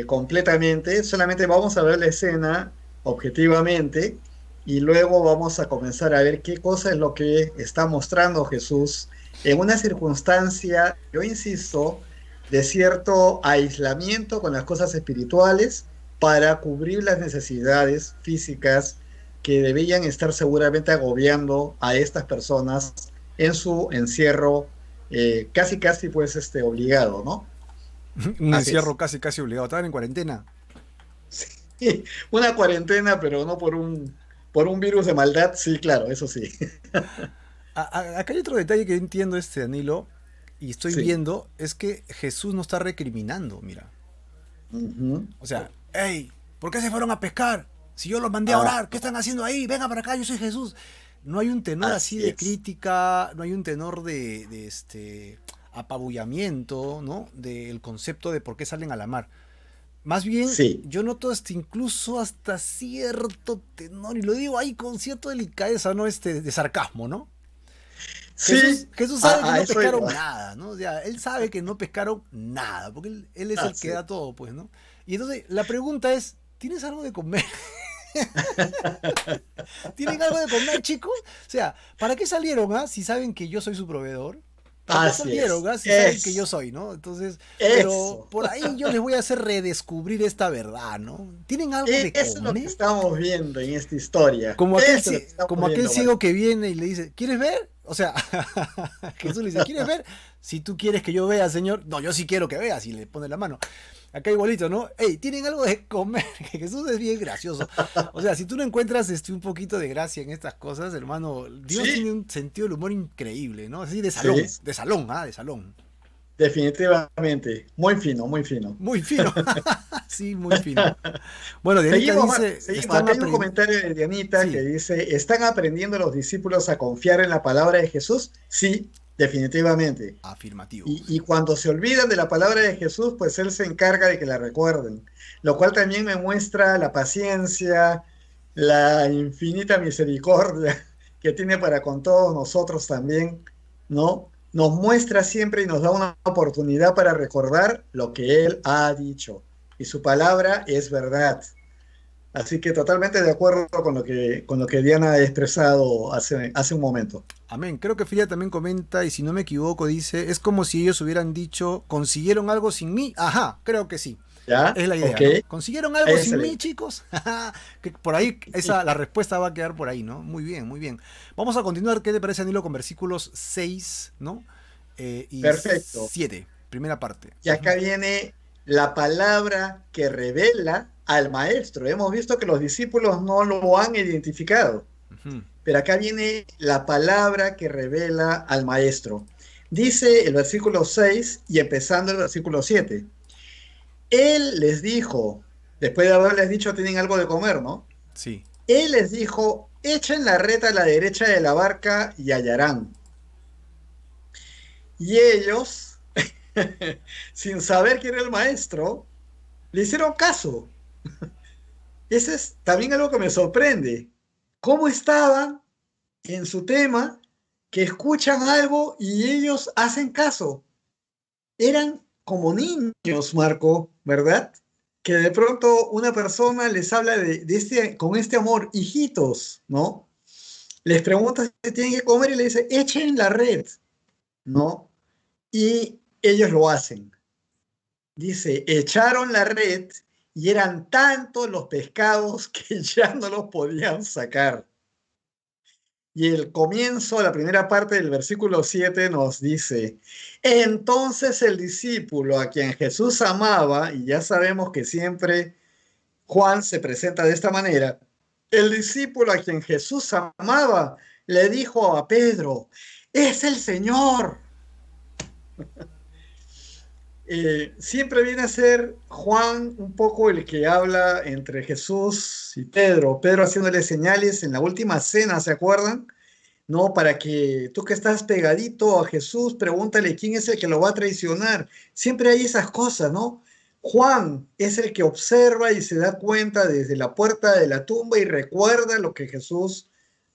completamente, solamente vamos a ver la escena objetivamente y luego vamos a comenzar a ver qué cosa es lo que está mostrando Jesús en una circunstancia, yo insisto, de cierto aislamiento con las cosas espirituales para cubrir las necesidades físicas que debían estar seguramente agobiando a estas personas en su encierro casi casi pues obligado, ¿no? Un Así encierro es. casi casi obligado. Estaban en cuarentena. Sí, una cuarentena, pero no por un virus de maldad, sí, claro, eso sí. Acá hay otro detalle que yo entiendo, Danilo, y estoy Sí. viendo, es que Jesús no está recriminando, mira. Ujú. O sea, hey, ¿por qué se fueron a pescar? Si yo los mandé a Ah, orar, ¿qué están haciendo ahí? Venga para acá, yo soy Jesús. No hay un tenor así así de es. crítica, no hay un tenor de apabullamiento, ¿no? Del concepto de por qué salen a la mar. Más bien, Sí. yo noto incluso hasta cierto tenor, y lo digo ahí con cierta delicadeza, ¿no? De sarcasmo, ¿no? Sí, Jesús sabe que a no eso pescaron iba. nada, ¿no? O sea, él sabe que no pescaron nada, porque él es el que Así da es. todo, pues, ¿no? Y entonces la pregunta es, ¿tienes algo de comer? ¿Tienen algo de comer, chicos? O sea, ¿para qué salieron, si saben que yo soy su proveedor? ¿Para qué Así salieron, es. si saben que yo soy, ¿no? Entonces, pero Eso. por ahí yo les voy a hacer redescubrir esta verdad, ¿no? ¿Tienen algo de Eso es lo que comer? estamos viendo en esta historia. Como aquel, Eso es lo que estamos como aquel viendo, ciego Marco. que viene y le dice, ¿quieres ver? O sea, Jesús le dice, ¿quieres ver? Si tú quieres que yo vea, Señor. No, yo sí quiero que veas. Y le pone la mano. Acá igualito, ¿no? Hey, ¿tienen algo de comer? Que Jesús es bien gracioso. O sea, si tú no encuentras un poquito de gracia en estas cosas, hermano, Dios tiene Sí, un sentido del humor increíble, ¿no? Así de sí, salón, de salón, de salón. definitivamente. Muy fino, muy fino. Muy fino. Sí, muy fino. Bueno, Dianita Seguimos, dice, seguimos. están Acá hay un aprendiendo. comentario de Dianita que Sí, dice, ¿están aprendiendo los discípulos a confiar en la palabra de Jesús? Sí, definitivamente. afirmativo, Y sí. cuando se olvidan de la palabra de Jesús, pues Él se encarga de que la recuerden, lo cual también me muestra la paciencia, la infinita misericordia que tiene para con todos nosotros también, ¿no? Nos muestra siempre y nos da una oportunidad para recordar lo que Él ha dicho. Y su palabra es verdad. Así que totalmente de acuerdo con lo que Diana ha expresado hace un momento. Amén. Creo que Frida también comenta, y si no me equivoco, dice, es como si ellos hubieran dicho, ¿consiguieron algo sin mí? Ajá, creo que sí. ¿Ya? Es la idea, Ok, ¿no? ¿Consiguieron algo sin mí, excelente. chicos? Que por ahí, la respuesta va a quedar por ahí, ¿no? Muy bien, muy bien. Vamos a continuar, ¿qué te parece, Anilo? Con versículos 6, ¿no? Y Perfecto. 7, primera parte. Y acá viene la palabra que revela al maestro. Hemos visto que los discípulos no lo han identificado, Ujú. pero acá viene la palabra que revela al maestro. Dice el versículo 6 y empezando el versículo 7. Él les dijo, después de haberles dicho tienen algo de comer, ¿no? Sí. Él les dijo, echen la red a la derecha de la barca y hallarán. Y ellos, sin saber quién era el maestro, le hicieron caso. Ese es también algo que me sorprende. ¿Cómo estaban en su tema que escuchan algo y ellos hacen caso? Eran como niños, Marco, ¿verdad? Que de pronto una persona les habla con este amor, hijitos, ¿no? Les pregunta si tienen que comer y le dice, echen la red, ¿no? Y ellos lo hacen. Dice, echaron la red y eran tantos los pescados que ya no los podían sacar. Y el comienzo, la primera parte del versículo 7 nos dice, entonces el discípulo a quien Jesús amaba, y ya sabemos que siempre Juan se presenta de esta manera, el discípulo a quien Jesús amaba le dijo a Pedro, es el Señor. Siempre viene a ser Juan un poco el que habla entre Jesús y Pedro, Pedro haciéndole señales en la última cena, ¿se acuerdan? No, para que tú que estás pegadito a Jesús, pregúntale quién es el que lo va a traicionar. Siempre hay esas cosas, ¿no? Juan es el que observa y se da cuenta desde la puerta de la tumba y recuerda lo que Jesús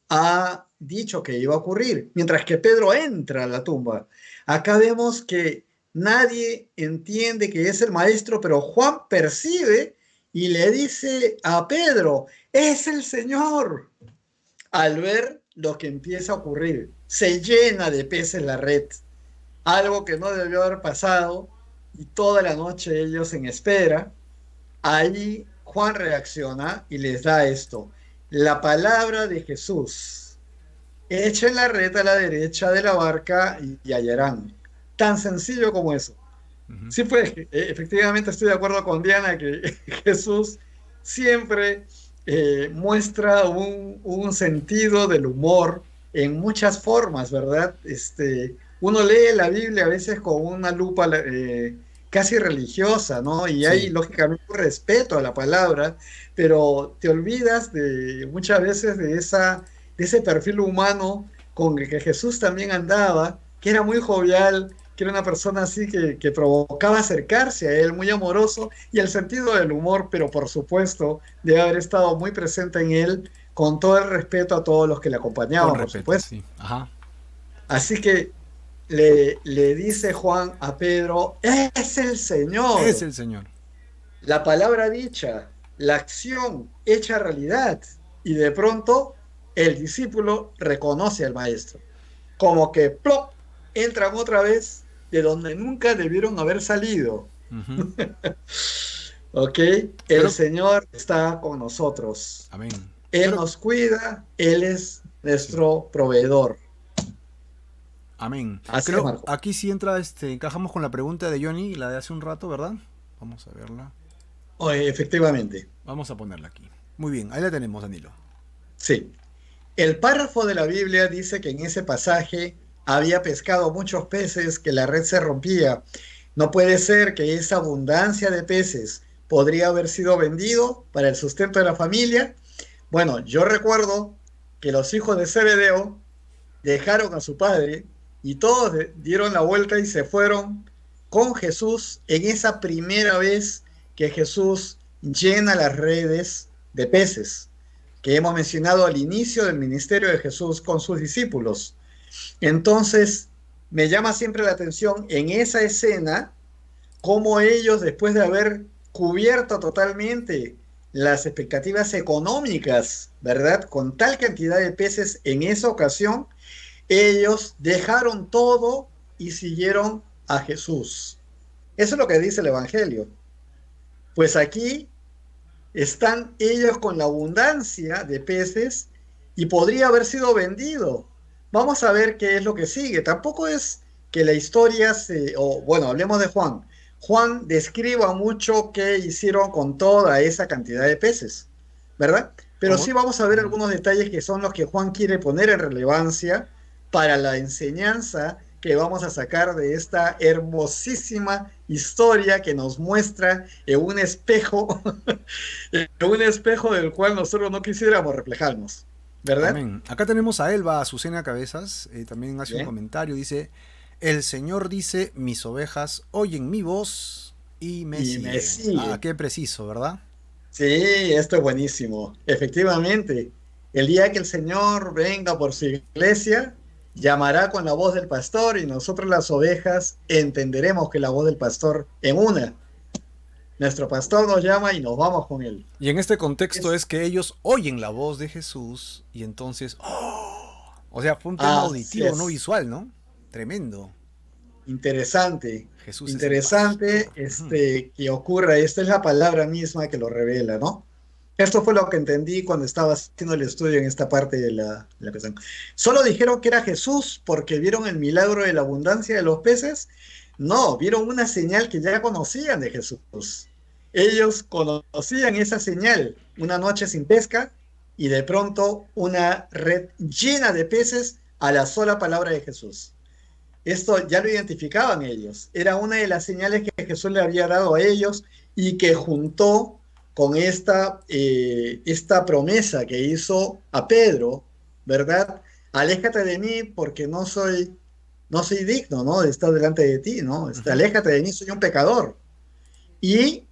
ha dicho que iba a ocurrir, mientras que Pedro entra a la tumba. Acá vemos que Nadie entiende que es el maestro, pero Juan percibe y le dice a Pedro, es el Señor. Al ver lo que empieza a ocurrir, se llena de peces la red, algo que no debió haber pasado, y toda la noche ellos en espera. Ahí Juan reacciona y les da esto, la palabra de Jesús. Echen la red a la derecha de la barca y hallarán. Tan sencillo como eso. Ujú. Sí, pues, efectivamente estoy de acuerdo con Diana que Jesús siempre muestra un sentido del humor en muchas formas, ¿verdad? Uno lee la Biblia a veces con una lupa casi religiosa, ¿no? Y hay, Sí, lógicamente, un respeto a la palabra, pero te olvidas de muchas veces de ese perfil humano con el que Jesús también andaba, que era muy jovial, que era una persona así que provocaba acercarse a él, muy amoroso, y el sentido del humor, pero por supuesto, de haber estado muy presente en él, con todo el respeto a todos los que le con acompañaban, por respeto, supuesto. sí. Ajá. Así que le dice Juan a Pedro, es el Es Señor, el Señor. la palabra dicha, la acción hecha realidad, y de pronto el discípulo reconoce al maestro, como que plop, entran otra vez de donde nunca debieron haber salido. Ujú. ¿Ok? El Creo, Señor está con nosotros. amén. Él Creo, nos cuida, Él es sí. nuestro proveedor. Amén. Así es, Creo, Marco. aquí sí entra, encajamos con la pregunta de Johnny, la de hace un rato, ¿verdad? Vamos a verla. Efectivamente, Vamos a ponerla aquí. Muy bien, ahí la tenemos, Danilo. sí. El párrafo de la Biblia dice que en ese pasaje había pescado muchos peces, que la red se rompía. No puede ser que esa abundancia de peces podría haber sido vendido para el sustento de la familia. Bueno, yo recuerdo que los hijos de Zebedeo dejaron a su padre y todos dieron la vuelta y se fueron con Jesús en esa primera vez que Jesús llena las redes de peces que hemos mencionado al inicio del ministerio de Jesús con sus discípulos. Entonces, me llama siempre la atención en esa escena cómo ellos, después de haber cubierto totalmente las expectativas económicas, ¿verdad? Con tal cantidad de peces en esa ocasión, ellos dejaron todo y siguieron a Jesús. Eso es lo que dice el Evangelio. Pues aquí están ellos con la abundancia de peces y podría haber sido vendido. Vamos a ver qué es lo que sigue. Tampoco es que la historia o bueno, hablemos de Juan. Juan describa mucho qué hicieron con toda esa cantidad de peces, ¿verdad? Pero Como, sí vamos a ver ujú. algunos detalles que son los que Juan quiere poner en relevancia para la enseñanza que vamos a sacar de esta hermosísima historia que nos muestra en un espejo un espejo del cual nosotros no quisiéramos reflejarnos, ¿verdad? Amén. Acá tenemos a Elba Azucena Cabezas, también hace un Bien. comentario, dice, el Señor dice, mis ovejas oyen mi voz y me Y me siguen. Ah, sigue. qué preciso, ¿verdad? Sí, esto es buenísimo. Efectivamente, el día que el Señor venga por su iglesia, llamará con la voz del pastor y nosotros las ovejas entenderemos que la voz del pastor en una. Nuestro pastor nos llama y nos vamos con él. Y en este contexto Es es que ellos oyen la voz de Jesús y entonces, o sea, fue un tema así auditivo, no es. visual, ¿no? Tremendo. Interesante, Jesús es el interesante pastor. Ujú. que ocurra. Esta es la palabra misma que lo revela, ¿no? Esto fue lo que entendí cuando estaba haciendo el estudio en esta parte de la cuestión. Solo dijeron que era Jesús porque vieron el milagro de la abundancia de los peces. No, vieron una señal que ya conocían de Jesús. Ellos conocían esa señal, una noche sin pesca y de pronto una red llena de peces a la sola palabra de Jesús. Esto ya lo identificaban ellos. Era una de las señales que Jesús le había dado a ellos y que juntó con esta promesa que hizo a Pedro, ¿verdad? Aléjate de mí porque no soy digno, ¿no? De estar delante de ti, ¿no? Ujú. Aléjate de mí, soy un pecador. Y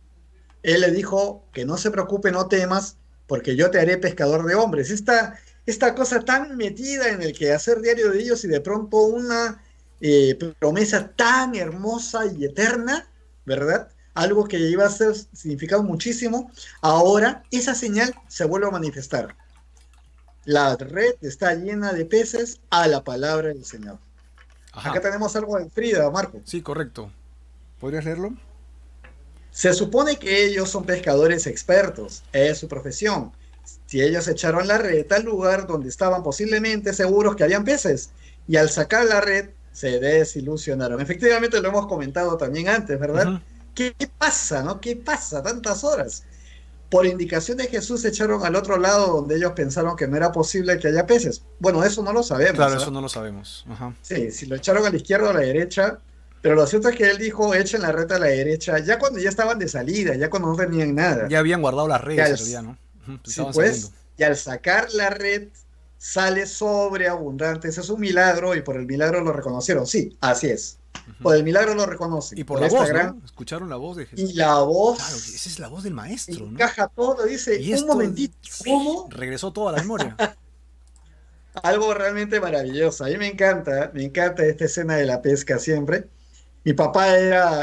él le dijo que no se preocupe, no temas, porque yo te haré pescador de hombres. Esta cosa tan metida en el quehacer diario de ellos y de pronto una promesa tan hermosa y eterna, ¿verdad? Algo que iba a ser significado muchísimo, ahora esa señal se vuelve a manifestar. La red está llena de peces a la palabra del Señor. Acá Ajá. tenemos algo de Frida, Marco. Sí, correcto. ¿Podrías leerlo? Se supone que ellos son pescadores expertos, es su profesión. Si ellos echaron la red al lugar donde estaban posiblemente seguros que habían peces, y al sacar la red se desilusionaron. Efectivamente lo hemos comentado también antes, ¿verdad? Ujú. ¿Qué pasa, no? ¿Qué pasa tantas horas? Por indicación de Jesús se echaron al otro lado donde ellos pensaron que no era posible que haya peces. Bueno, eso no lo sabemos, Claro, eso ¿ah? no lo sabemos. Ajá. Sí, si lo echaron a la izquierda o a la derecha, pero lo cierto es que él dijo, echen la red a la derecha, ya cuando ya estaban de salida, ya cuando no tenían nada. Ya habían guardado las Y redes al, en realidad, ¿no? Ujú, sí, estaban saliendo. pues, y al sacar la red, sale sobreabundante. Ese es un milagro y por el milagro lo reconocieron. Sí, así es. Ujú. Por el milagro lo Y reconocen. por Por la esta voz, ¿no? gran... Escucharon la voz de Y Jesús. la Claro, esa voz es la voz del maestro, ¿no? encaja todo. Dice, Y un esto momentito, ¿cómo? regresó toda la memoria. Algo realmente maravilloso. A mí me encanta esta escena de la pesca siempre. Mi papá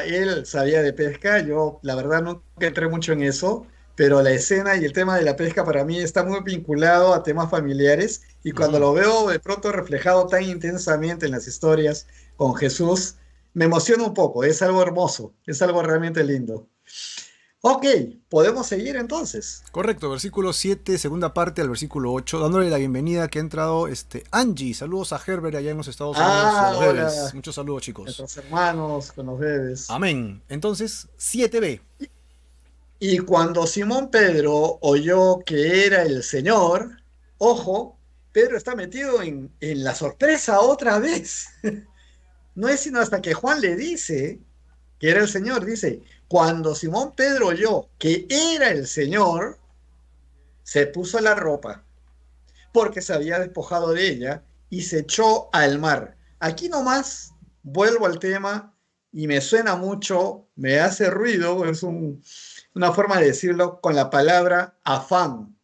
él sabía de pesca, yo la verdad nunca entré mucho en eso, pero la escena y el tema de la pesca para mí está muy vinculado a temas familiares y cuando Ujú. lo veo de pronto reflejado tan intensamente en las historias con Jesús, me emociona un poco, es algo hermoso, es algo realmente lindo. Ok, podemos seguir entonces. Correcto, versículo 7, segunda parte al versículo 8, dándole la bienvenida que ha entrado Angie. Saludos a Herbert allá en los Estados Unidos y a Ah, los bebés. hola, Muchos saludos, chicos. nuestros hermanos con los bebés. Amén. Entonces, 7b. Y cuando Simón Pedro oyó que era el Señor, ojo, Pedro está metido en la sorpresa otra vez. No es sino hasta que Juan le dice que era el Señor. Dice, cuando Simón Pedro oyó que era el Señor, se puso la ropa porque se había despojado de ella y se echó al mar. Aquí nomás vuelvo al tema y me suena mucho, me hace ruido, una forma de decirlo con la palabra afán.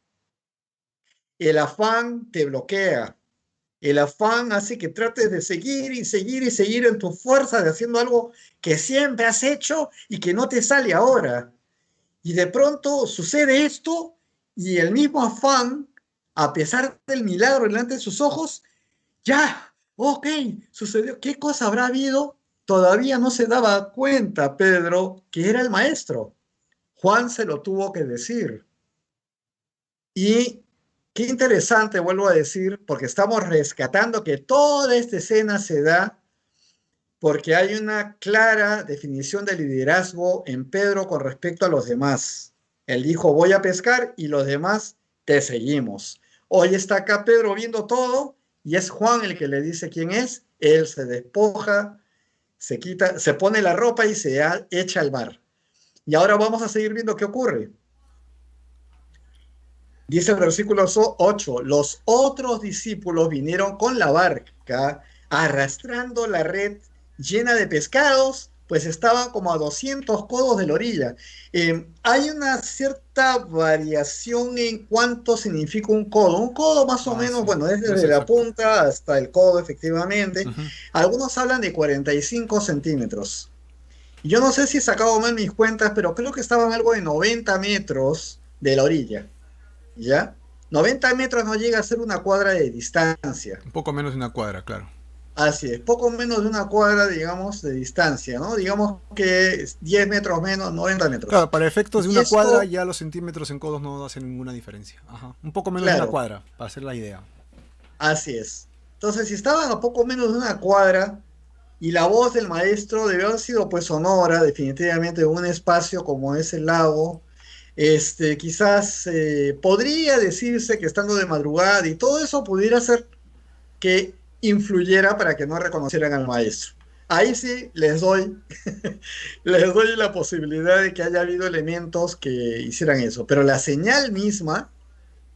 El afán te bloquea. El afán hace que trates de seguir y seguir y seguir en tu fuerza de haciendo algo que siempre has hecho y que no te sale ahora. Y de pronto sucede esto y el mismo afán, a pesar del milagro delante de sus ojos, ya, ok, sucedió. ¿Qué cosa habrá habido? Todavía no se daba cuenta Pedro que era el maestro. Juan se lo tuvo que decir. Y qué interesante, vuelvo a decir, porque estamos rescatando que toda esta escena se da porque hay una clara definición de liderazgo en Pedro con respecto a los demás. Él dijo, voy a pescar y los demás te seguimos. Hoy está acá Pedro viendo todo y es Juan el que le dice quién es. Él se despoja, se quita, se pone la ropa y se echa al mar. Y ahora vamos a seguir viendo qué ocurre. Dice el versículo 8, los otros discípulos vinieron con la barca arrastrando la red llena de pescados, pues estaban como a 200 codos de la orilla. Hay una cierta variación en cuánto significa un codo. Un codo más o Ah, menos, sí. bueno, es No es desde la exacto. punta hasta el codo efectivamente. Ujú. Algunos hablan de 45 centímetros. Yo no sé si he sacado mal mis cuentas, pero creo que estaban algo de 90 metros de la orilla. ¿Ya? 90 metros no llega a ser una cuadra de distancia. Un poco menos de una cuadra, claro. Así es, poco menos de una cuadra, digamos, de distancia, ¿no? Digamos que 10 metros menos, 90 metros. Claro, para efectos de Y una cuadra, esto, ya los centímetros en codos no hacen ninguna diferencia. Ajá. Un poco menos de una claro, cuadra, para hacer la idea. así es. Entonces, si estaban a poco menos de una cuadra y la voz del maestro debió haber sido pues sonora, definitivamente en un espacio como es el lago, quizás podría decirse que estando de madrugada y todo eso pudiera ser que influyera para que no reconocieran al maestro. Ahí sí les doy la posibilidad de que haya habido elementos que hicieran eso, pero la señal misma,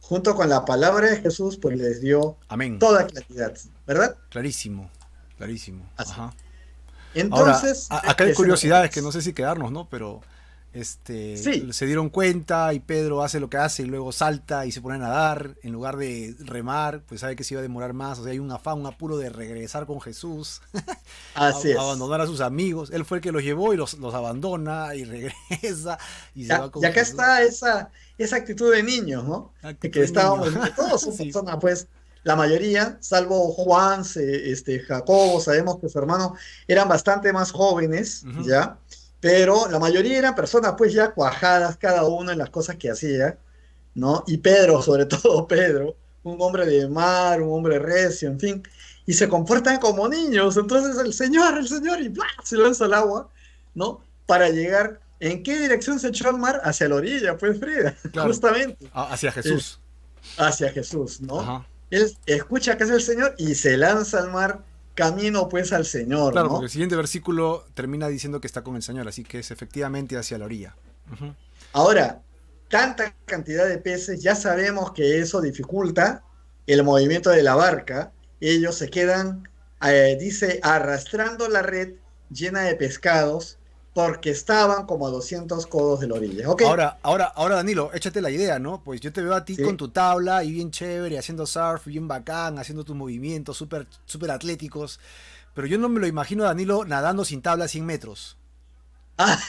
junto con la palabra de Jesús, pues les dio Amén. toda claridad, ¿verdad? Clarísimo. Clarísimo. Así. Ajá. Ahora, Entonces, acá hay decimos curiosidades que entonces. no sé si quedarnos, ¿no? Pero Sí, se dieron cuenta y Pedro hace lo que hace y luego salta y se pone a nadar en lugar de remar, pues sabe que se iba a demorar más, o sea, hay un afán, un apuro de regresar con Jesús, así es. abandonar a sus amigos, él fue el que los llevó y los abandona y regresa y se va Ya, y con acá Jesús. está esa actitud de niños, ¿no? De Actitud que de niño. estábamos viendo, todos son Sí. personas, pues, la mayoría, salvo Juan, Jacobo, sabemos que sus hermanos eran bastante más jóvenes, Ujú. ¿ya? Pero la mayoría eran personas, pues, ya cuajadas cada uno en las cosas que hacía, ¿no? Y Pedro, sobre todo Pedro, un hombre de mar, un hombre recio, en fin, y se comportan como niños. Entonces el Señor, y ¡plá! Se lanza al agua, ¿no? Para llegar, ¿en qué dirección se echó al mar? Hacia la orilla, pues Frida, Claro, justamente, hacia es Jesús. hacia Jesús, ¿no? Ajá. Él escucha que es el Señor y se lanza al mar, camino pues al Señor, Claro, porque el ¿no? siguiente versículo termina diciendo que está con el Señor, así que es efectivamente hacia la orilla. Ujú. Ahora, tanta cantidad de peces, ya sabemos que eso dificulta el movimiento de la barca. Ellos se quedan, dice, arrastrando la red llena de pescados porque estaban como a 200 codos de la orilla. ¿Ok? Ahora, Danilo, échate la idea, ¿no? Pues yo te veo a ti con Sí. tu tabla y bien chévere, haciendo surf, bien bacán, haciendo tus movimientos súper súper atléticos. Pero yo no me lo imagino a Danilo nadando sin tabla a 100 metros. Ah,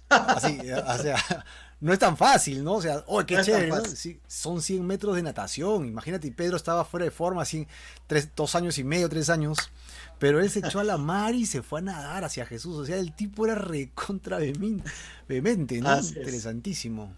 Así, o sea, no es tan fácil, ¿no? O sea, oh, no qué es tan chévere, ¿no? fácil. Sí, son 100 metros de natación. Imagínate, y Pedro estaba fuera de forma, así, 2 años y medio, 3 años. Pero él se echó a la mar y se fue a nadar hacia Jesús. O sea, el tipo era recontra vehemente, ¿no? Así es. Interesantísimo.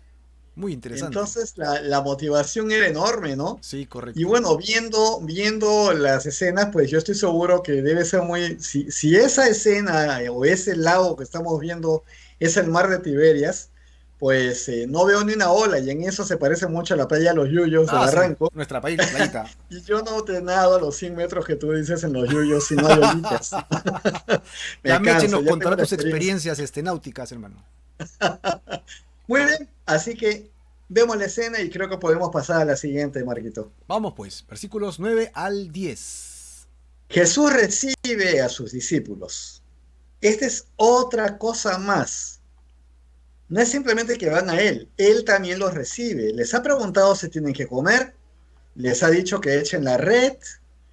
Muy interesante. Entonces la motivación era enorme, ¿no? Sí, Y correcto. bueno, viendo las escenas, pues yo estoy seguro que debe ser muy, si esa escena o ese lago que estamos viendo es el mar de Tiberias, pues no veo ni una ola y en eso se parece mucho a la playa de los Yuyos de Ah, sí, Barranco. nuestra playita. Y yo no te nado a los 100 metros que tú dices en los Yuyos si no hay olitas. Ya Me Meche canso, nos ya tengo contará la tus experiencia. experiencias náuticas, hermano. Muy bien, así que vemos la escena y creo que podemos pasar a la siguiente, Marquito. Vamos pues, versículos 9 al 10. Jesús recibe a sus discípulos. Esta es otra cosa más. No es simplemente que van a Él también los recibe. Les ha preguntado si tienen que comer, les ha dicho que echen la red,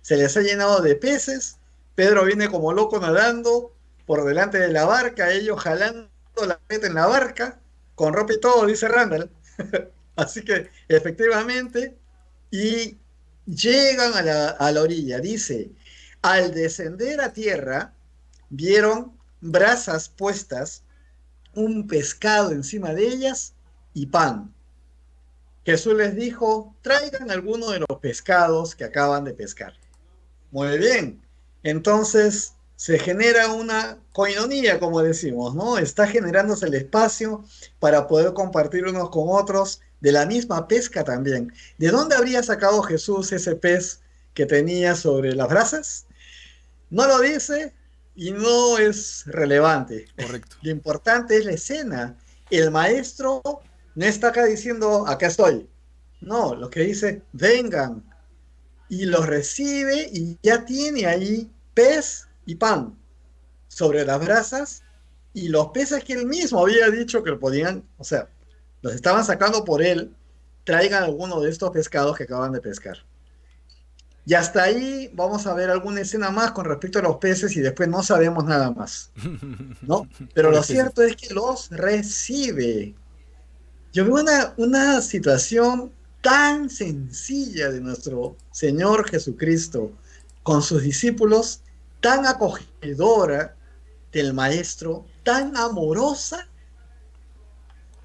se les ha llenado de peces. Pedro viene como loco nadando por delante de la barca, ellos jalando la red en la barca, con ropa y todo, dice Randall. Así que efectivamente, y llegan a la orilla, dice, al descender a tierra, vieron brasas puestas, un pescado encima de ellas y pan. Jesús les dijo, traigan alguno de los pescados que acaban de pescar. Muy bien. Entonces se genera una coinonía, como decimos, ¿no? Está generándose el espacio para poder compartir unos con otros de la misma pesca también. ¿De dónde habría sacado Jesús ese pez que tenía sobre las brasas? No lo dice y no es relevante. Correcto. Lo importante es la escena. El maestro no está acá diciendo, acá estoy. No, lo que dice, vengan, y los recibe y ya tiene ahí pez y pan sobre las brasas y los peces que él mismo había dicho que podían, o sea, los estaban sacando por él, traigan alguno de estos pescados que acaban de pescar. Y hasta ahí vamos a ver alguna escena más con respecto a los peces y después no sabemos nada más, ¿no? Pero lo Pobres peces. cierto es que los recibe. Yo veo una situación tan sencilla de nuestro Señor Jesucristo con sus discípulos, tan acogedora del Maestro, tan amorosa,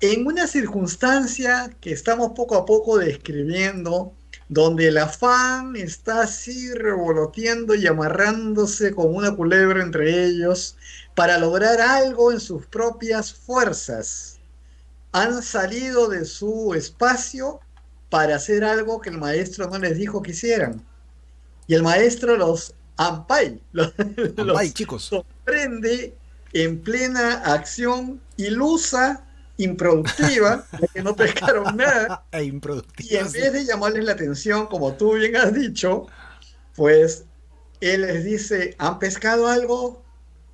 en una circunstancia que estamos poco a poco describiendo, donde el afán está así revoloteando y amarrándose como una culebra entre ellos para lograr algo en sus propias fuerzas, han salido de su espacio para hacer algo que el maestro no les dijo que hicieran. Y el maestro los ampay, Ampay, los chicos. sorprende en plena acción ilusa, improductiva, de que no pescaron nada, E y improductiva, en sí. vez de llamarles la atención, como tú bien has dicho, pues él les dice, ¿han pescado algo?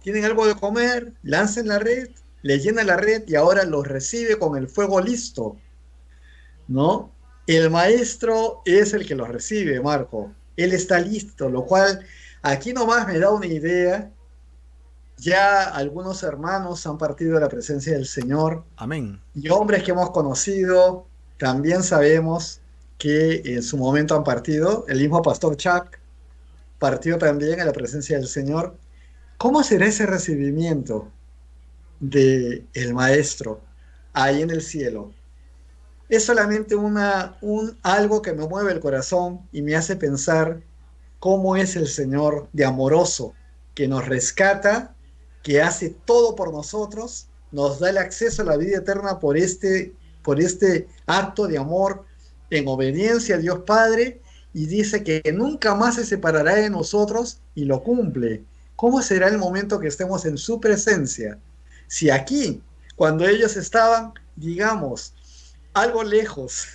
¿Tienen algo de comer? Lancen la red. le llena la red y ahora los recibe con el fuego listo, ¿no? El maestro es el que los recibe, Marco. Él está listo, lo cual aquí nomás me da una idea. Ya algunos hermanos han partido de la presencia del Señor Amén. y hombres que hemos conocido también sabemos que en su momento han partido. El mismo pastor Chuck partió también a la presencia del Señor. ¿Cómo será ese recibimiento de el Maestro ahí en el cielo? Es solamente algo que me mueve el corazón y me hace pensar cómo es el Señor de amoroso, que nos rescata, que hace todo por nosotros, nos da el acceso a la vida eterna por este acto de amor en obediencia a Dios Padre, y dice que nunca más se separará de nosotros y lo cumple. ¿Cómo será el momento que estemos en su presencia? Si aquí, cuando ellos estaban, digamos, algo lejos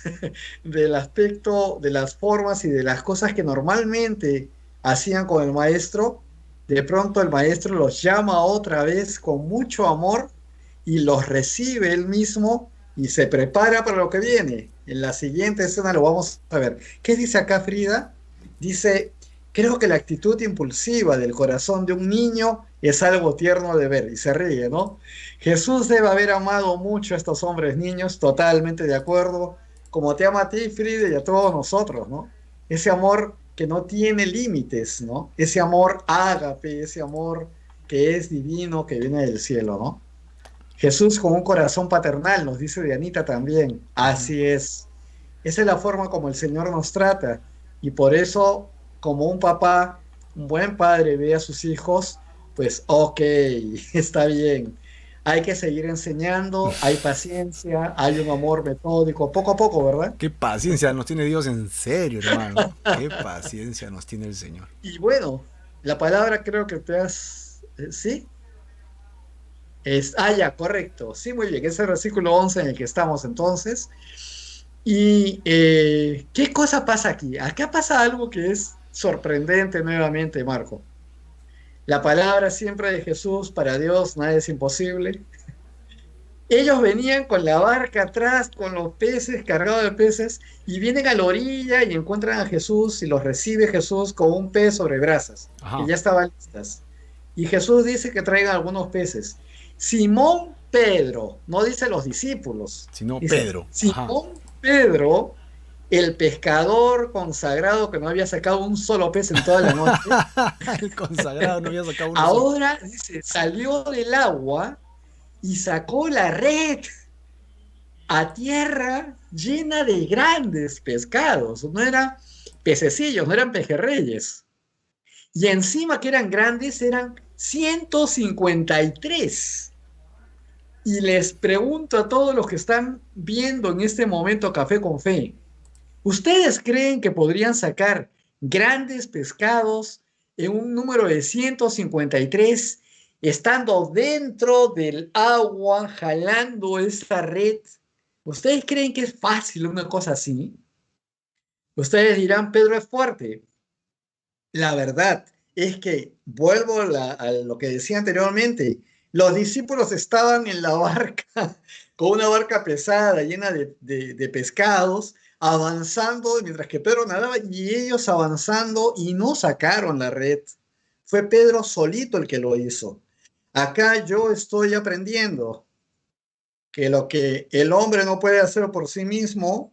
del aspecto, de las formas y de las cosas que normalmente hacían con el maestro, de pronto el maestro los llama otra vez con mucho amor y los recibe él mismo y se prepara para lo que viene. En la siguiente escena lo vamos a ver. ¿Qué dice acá Frida? Dice, creo que la actitud impulsiva del corazón de un niño es algo tierno de ver, y se ríe, ¿no? Jesús debe haber amado mucho a estos hombres niños, totalmente de acuerdo, como te ama a ti, Frida, y a todos nosotros, ¿no? Ese amor que no tiene límites, ¿no? Ese amor ágape, ese amor que es divino, que viene del cielo, ¿no? Jesús con un corazón paternal, nos dice Dianita también. Ujú. Así es. Esa es la forma como el Señor nos trata. Y por eso, como un papá, un buen padre ve a sus hijos, pues ok, está bien. Hay que seguir enseñando, hay paciencia, hay un amor metódico, poco a poco, ¿verdad? Qué paciencia nos tiene Dios, en serio, hermano. Qué paciencia nos tiene el Señor. Y bueno, la palabra creo que te has... ¿Sí? Ya, correcto. Sí, muy bien. Es el versículo 11 en el que estamos entonces. Y ¿qué cosa pasa aquí? Acá pasa algo que es sorprendente nuevamente, Marco. La palabra siempre de Jesús, para Dios nada es imposible. Ellos venían con la barca atrás, con los peces, cargados de peces, y vienen a la orilla y encuentran a Jesús y los recibe Jesús con un pez sobre brasas, que Ajá. ya estaban listas. Y Jesús dice que traigan algunos peces. Simón Pedro, no dice los discípulos, Sino dice Pedro. Ajá. Simón Pedro, el pescador consagrado que no había sacado un solo pez en toda la noche, El consagrado no había sacado uno solo. ahora dice, salió del agua y sacó la red a tierra llena de grandes pescados. No eran pececillos, no eran pejerreyes. Y encima que eran grandes, eran 153. Y les pregunto a todos los que están viendo en este momento Café con Fe, ¿ustedes creen que podrían sacar grandes pescados en un número de 153 estando dentro del agua, jalando esa red? ¿Ustedes creen que es fácil una cosa así? Ustedes dirán, Pedro es fuerte. La verdad es que, vuelvo a lo que decía anteriormente, los discípulos estaban en la barca, con una barca pesada, llena de pescados, avanzando, mientras que Pedro nadaba, y ellos avanzando y no sacaron la red. Fue Pedro solito el que lo hizo. Acá yo estoy aprendiendo que lo que el hombre no puede hacer por sí mismo,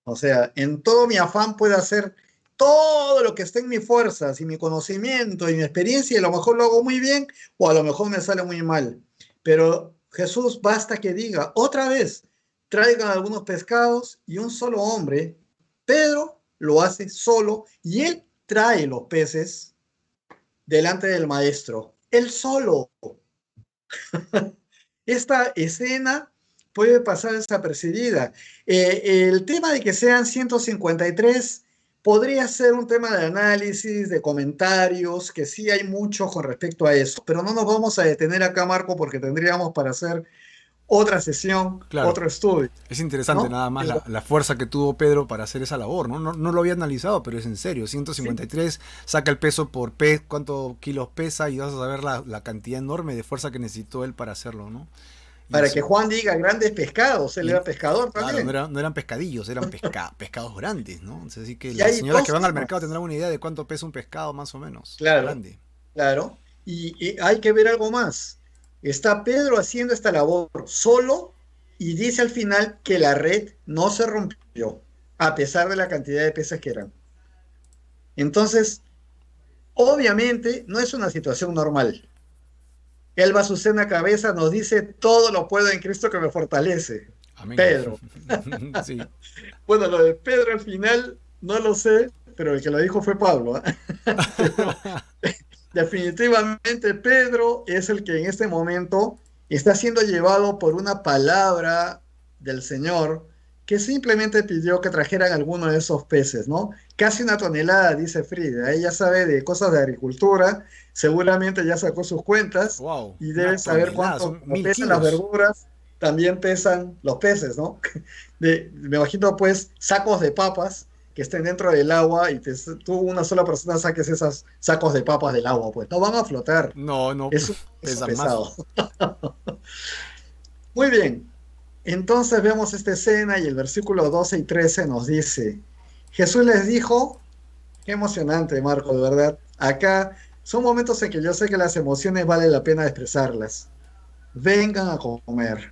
o sea, en todo mi afán puedo hacer todo lo que esté en mis fuerzas y mi conocimiento y mi experiencia, y a lo mejor lo hago muy bien o a lo mejor me sale muy mal. Pero Jesús basta que diga otra vez, traigan algunos pescados y un solo hombre, Pedro lo hace solo y él trae los peces delante del maestro, él solo. Esta escena puede pasar desapercibida. El tema de que sean 153 podría ser un tema de análisis, de comentarios, que sí hay mucho con respecto a eso, pero no nos vamos a detener acá, Marco, porque tendríamos para hacer otra sesión, Claro. otro estudio, Es interesante ¿no? nada más Pero, la fuerza que tuvo Pedro para hacer esa labor, ¿no? No lo había analizado, pero es en serio. sí, 153 saca el peso por cuántos kilos pesa y vas a saber la cantidad enorme de fuerza que necesitó él para hacerlo, ¿no? Y para que eso. Juan diga grandes pescados, él Y, era pescador claro, también. no eran pescadillos, eran pescados grandes, ¿no? Entonces, así que Y las hay señoras que dos van al mercado tendrán temas, una idea de cuánto pesa un pescado, más o menos. claro, Grande. claro, y hay que ver algo más. Está Pedro haciendo esta labor solo y dice al final que la red no se rompió, a pesar de la cantidad de peces que eran. Entonces, obviamente, no es una situación normal. Él va a su cena cabeza, nos dice, todo lo puedo en Cristo que me fortalece. Amén. Pedro. Sí. Bueno, lo de Pedro al final, no lo sé, pero el que lo dijo fue Pablo. ¿Eh? Pero definitivamente Pedro es el que en este momento está siendo llevado por una palabra del Señor que simplemente pidió que trajeran alguno de esos peces, ¿no? Casi una tonelada, dice Frida. Ella sabe de cosas de agricultura, seguramente ya sacó sus cuentas Wow, y una debe saber tonelada, cuánto, son como mil pesan las kilos. verduras, también pesan los peces, ¿no? Me imagino pues sacos de papas que estén dentro del agua y tú una sola persona saques esos sacos de papas del agua, pues no van a flotar. No, no, Es un peso pesan más. pesado. Muy bien. Entonces vemos esta escena y el versículo 12 y 13 nos dice, Jesús les dijo, qué emocionante, Marco, de verdad. Acá son momentos en que yo sé que las emociones vale la pena expresarlas. Vengan a comer.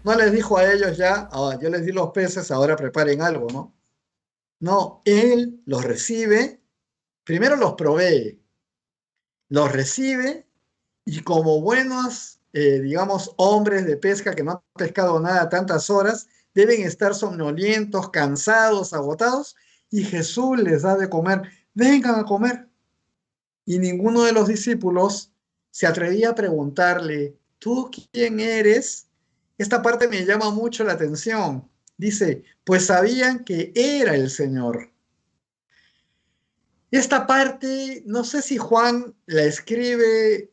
No les dijo a ellos ya, "Ah, yo les di los peces, ahora preparen algo, ¿no? No, Él los recibe, primero los provee, los recibe y como buenos, digamos, hombres de pesca que no han pescado nada tantas horas, deben estar somnolientos, cansados, agotados, y Jesús les da de comer, vengan a comer. Y ninguno de los discípulos se atrevía a preguntarle, ¿tú quién eres? Esta parte me llama mucho la atención. Dice, pues sabían que era el Señor. Esta parte, no sé si Juan la escribe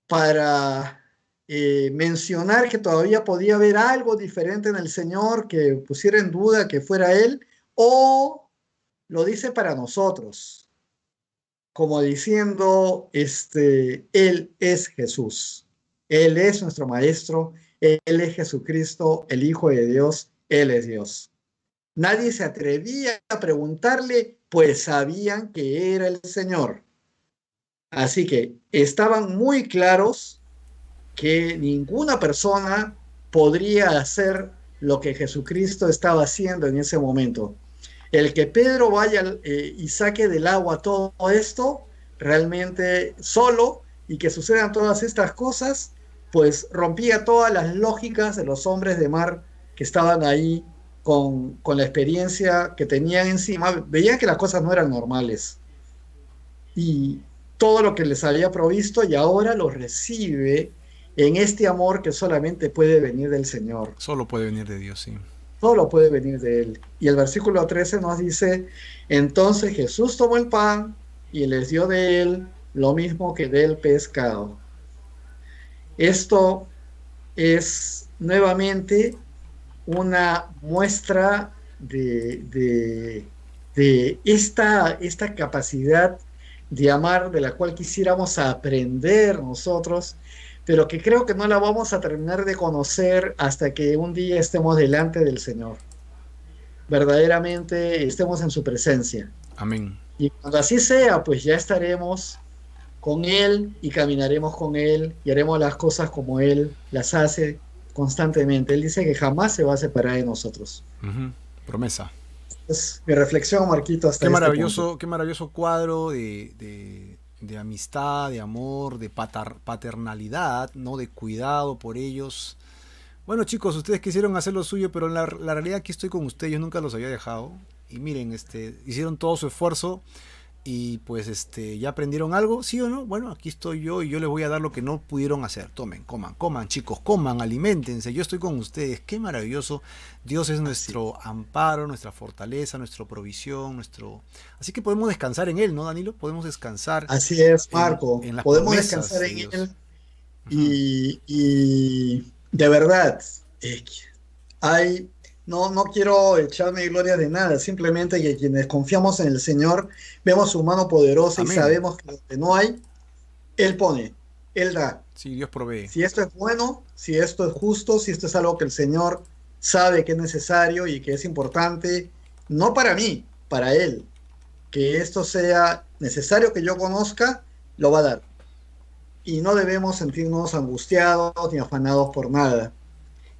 para mencionar que todavía podía haber algo diferente en el Señor que pusiera en duda que fuera Él, o lo dice para nosotros, como diciendo, Él es Jesús, Él es nuestro Maestro, Él es Jesucristo, el Hijo de Dios, Él es Dios. Nadie se atrevía a preguntarle, pues sabían que era el Señor. Así que estaban muy claros que ninguna persona podría hacer lo que Jesucristo estaba haciendo en ese momento. El que Pedro vaya y saque del agua todo esto, realmente solo, y que sucedan todas estas cosas, pues rompía todas las lógicas de los hombres de mar que estaban ahí con la experiencia que tenían encima. Veían que las cosas no eran normales. Y todo lo que les había provisto y ahora lo recibe en este amor que solamente puede venir del Señor. Solo puede venir de Dios, sí. Solo puede venir de Él. Y el versículo 13 nos dice, entonces Jesús tomó el pan y les dio de él lo mismo que del pescado. Esto es nuevamente una muestra de esta capacidad de amar de la cual quisiéramos aprender nosotros, pero que creo que no la vamos a terminar de conocer hasta que un día estemos delante del Señor, verdaderamente estemos en su presencia. Amén. Y cuando así sea, pues ya estaremos con Él y caminaremos con Él y haremos las cosas como Él las hace constantemente. Él dice que jamás se va a separar de nosotros. Ujú. Promesa. Es mi reflexión, Marquito, hasta este punto. Qué maravilloso cuadro de amistad, de amor, de paternalidad, ¿no? De cuidado por ellos. Bueno, chicos, ustedes quisieron hacer lo suyo, pero la realidad aquí estoy con ustedes, yo nunca los había dejado. Y miren, hicieron todo su esfuerzo y pues ya aprendieron algo, ¿sí o no? Bueno, aquí estoy yo y yo les voy a dar lo que no pudieron hacer. Tomen, coman, chicos, coman, aliméntense. Yo estoy con ustedes. Qué maravilloso. Dios es Así, nuestro amparo, nuestra fortaleza, nuestra provisión, Así que podemos descansar en Él, ¿no, Danilo? Podemos descansar así es, Marco. en las Podemos descansar promesas de en Dios. Él Ujú. y de verdad, eh, hay, no quiero echarme gloria de nada, simplemente que quienes confiamos en el Señor, vemos su mano poderosa y Amén. sabemos que donde no hay, Él pone. Él da. Sí, Dios provee. Si esto es bueno, si esto es justo, si esto es algo que el Señor sabe que es necesario y que es importante, no para mí, para Él, que esto sea necesario que yo conozca, lo va a dar. Y no debemos sentirnos angustiados ni afanados por nada.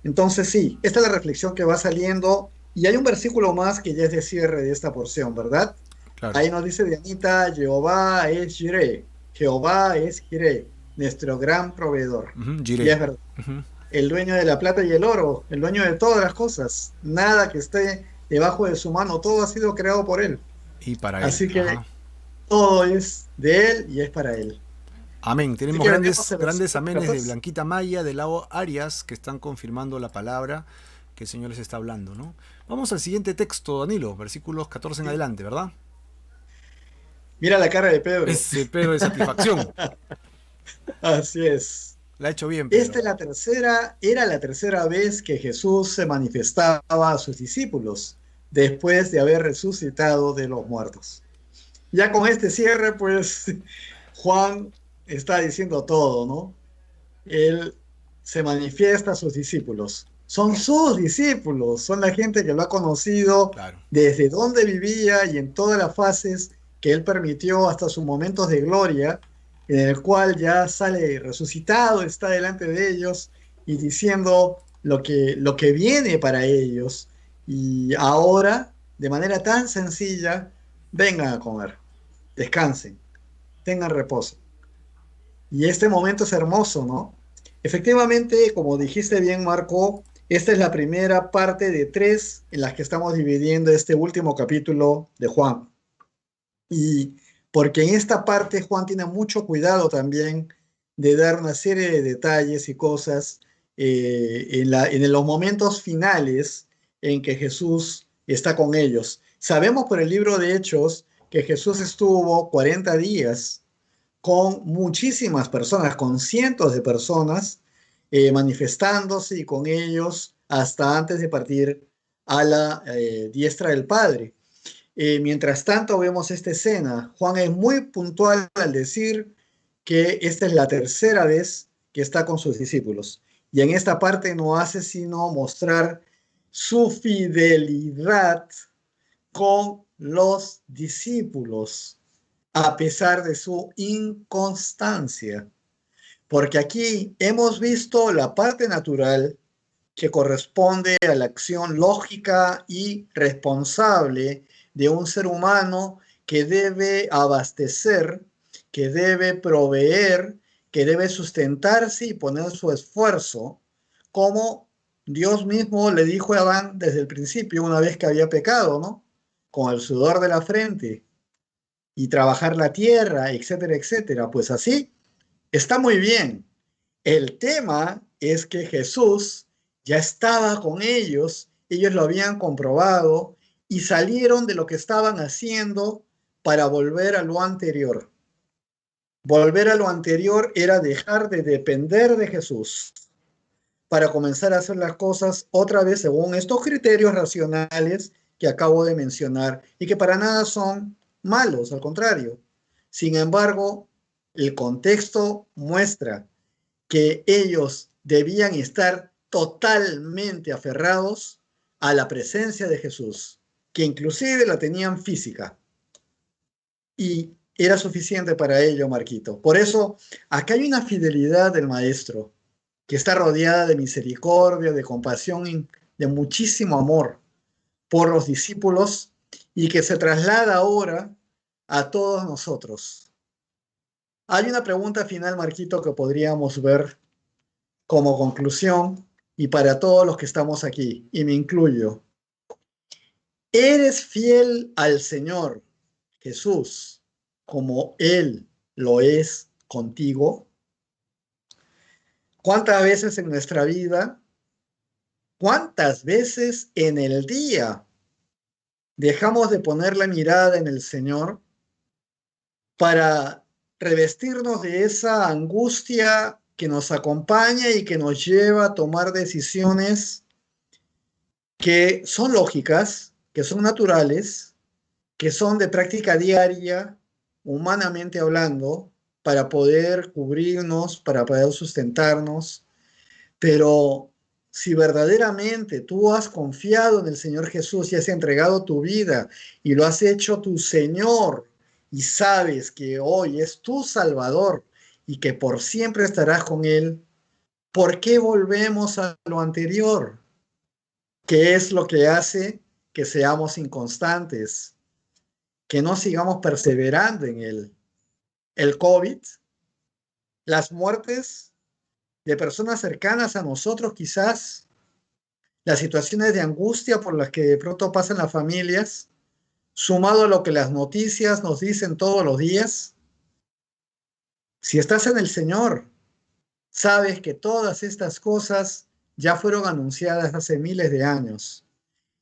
Entonces sí, esta es la reflexión que va saliendo y hay un versículo más que ya es de cierre de esta porción, ¿verdad? Claro. Ahí nos dice Dianita, Jehová es Jireh, Jehová es Jireh, nuestro gran proveedor. Ujú, Y giré. es verdad, Ujú. el dueño de la plata y el oro, el dueño de todas las cosas, nada que esté debajo de su mano, todo ha sido creado por él. Y para él. Así que Ajá. todo es de él y es para él. Amén. Así Tenemos que veamos grandes, el grandes versículo amenes de 14. Blanquita Maya, de Lau Arias, que están confirmando la palabra que el Señor les está hablando, ¿no? Vamos al siguiente texto, Danilo, versículos 14 en Sí. adelante, ¿verdad? Mira la cara de Pedro. Ese Pedro de satisfacción. Así es. La ha hecho bien, Esta Pedro. es la tercera, era la tercera vez que Jesús se manifestaba a sus discípulos después de haber resucitado de los muertos. Ya con este cierre, pues Juan está diciendo todo, ¿no? Él se manifiesta a sus discípulos. Son sus discípulos, son la gente que lo ha conocido Claro. desde donde vivía y en todas las fases que él permitió hasta sus momentos de gloria, en el cual ya sale resucitado, está delante de ellos y diciendo lo que viene para ellos. Y ahora, de manera tan sencilla, vengan a comer, descansen, tengan reposo. Y este momento es hermoso, ¿no? Efectivamente, como dijiste bien, Marco, esta es la primera parte de tres en las que estamos dividiendo este último capítulo de Juan. Y porque en esta parte Juan tiene mucho cuidado también de dar una serie de detalles y cosas en los momentos finales en que Jesús está con ellos. Sabemos por el libro de Hechos que Jesús estuvo 40 días con muchísimas personas, con cientos de personas manifestándose y con ellos hasta antes de partir a la diestra del Padre. Mientras tanto vemos esta escena. Juan es muy puntual al decir que esta es la tercera vez que está con sus discípulos. Y en esta parte no hace sino mostrar su fidelidad con los discípulos a pesar de su inconstancia. Porque aquí hemos visto la parte natural que corresponde a la acción lógica y responsable de un ser humano que debe abastecer, que debe proveer, que debe sustentarse y poner su esfuerzo, como Dios mismo le dijo a Adán desde el principio, una vez que había pecado, ¿no? Con el sudor de la frente y trabajar la tierra, etcétera, etcétera. Pues así está muy bien. El tema es que Jesús ya estaba con ellos lo habían comprobado y salieron de lo que estaban haciendo para volver a lo anterior. Volver a lo anterior era dejar de depender de Jesús para comenzar a hacer las cosas otra vez según estos criterios racionales que acabo de mencionar y que para nada son malos, al contrario. Sin embargo, el contexto muestra que ellos debían estar totalmente aferrados a la presencia de Jesús, que inclusive la tenían física. Y era suficiente para ello, Marquito. Por eso, acá hay una fidelidad del Maestro, que está rodeada de misericordia, de compasión y de muchísimo amor por los discípulos y que se traslada ahora a todos nosotros. Hay una pregunta final, Marquito, que podríamos ver como conclusión y para todos los que estamos aquí, y me incluyo. ¿Eres fiel al Señor Jesús como Él lo es contigo? ¿Cuántas veces en nuestra vida, cuántas veces en el día dejamos de poner la mirada en el Señor para revestirnos de esa angustia que nos acompaña y que nos lleva a tomar decisiones que son lógicas, que son naturales, que son de práctica diaria, humanamente hablando, para poder cubrirnos, para poder sustentarnos, pero si verdaderamente tú has confiado en el Señor Jesús y has entregado tu vida y lo has hecho tu Señor y sabes que hoy es tu Salvador y que por siempre estarás con Él, ¿por qué volvemos a lo anterior? ¿Qué es lo que hace que seamos inconstantes, que no sigamos perseverando en Él? El COVID, las muertes de personas cercanas a nosotros quizás, las situaciones de angustia por las que de pronto pasan las familias, sumado a lo que las noticias nos dicen todos los días. Si estás en el Señor, sabes que todas estas cosas ya fueron anunciadas hace miles de años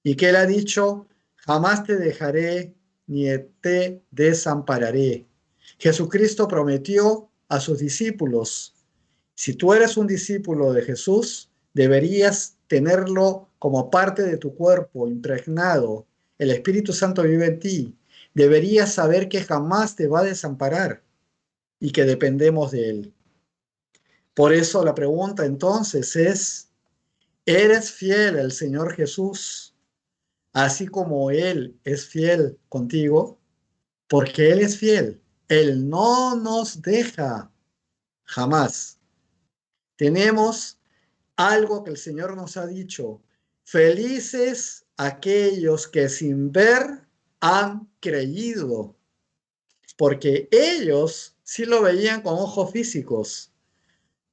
y que Él ha dicho, jamás te dejaré ni te desampararé. Jesucristo prometió a sus discípulos, si tú eres un discípulo de Jesús, deberías tenerlo como parte de tu cuerpo, impregnado. El Espíritu Santo vive en ti. Deberías saber que jamás te va a desamparar y que dependemos de Él. Por eso la pregunta entonces es, ¿eres fiel al Señor Jesús, así como Él es fiel contigo? Porque Él es fiel. Él no nos deja jamás. Tenemos algo que el Señor nos ha dicho. Felices aquellos que sin ver han creído, porque ellos sí lo veían con ojos físicos,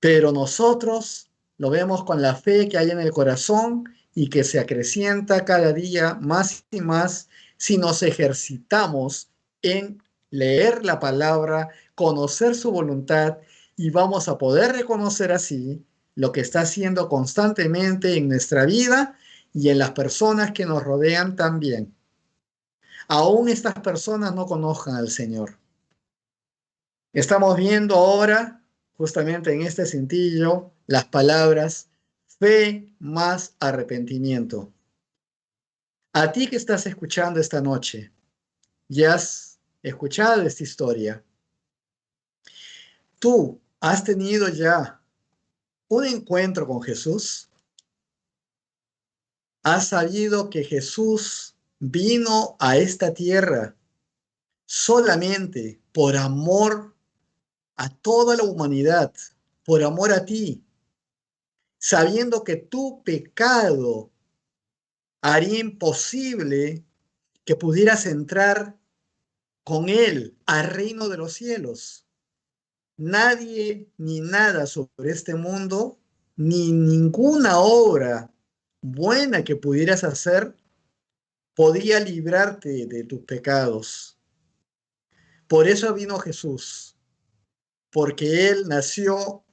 pero nosotros lo vemos con la fe que hay en el corazón y que se acrecienta cada día más y más si nos ejercitamos en leer la palabra, conocer su voluntad y vamos a poder reconocer así lo que está haciendo constantemente en nuestra vida y en las personas que nos rodean también. Aún estas personas no conozcan al Señor. Estamos viendo ahora, justamente en este cintillo, las palabras fe más arrepentimiento. A ti que estás escuchando esta noche, ya has escuchado esta historia. ¿Tú has tenido ya un encuentro con Jesús? ¿Has sabido que Jesús vino a esta tierra solamente por amor a toda la humanidad, por amor a ti, sabiendo que tu pecado haría imposible que pudieras entrar con Él al reino de los cielos? Nadie ni nada sobre este mundo, ni ninguna obra buena que pudieras hacer, podía librarte de tus pecados. Por eso vino Jesús, porque Él nació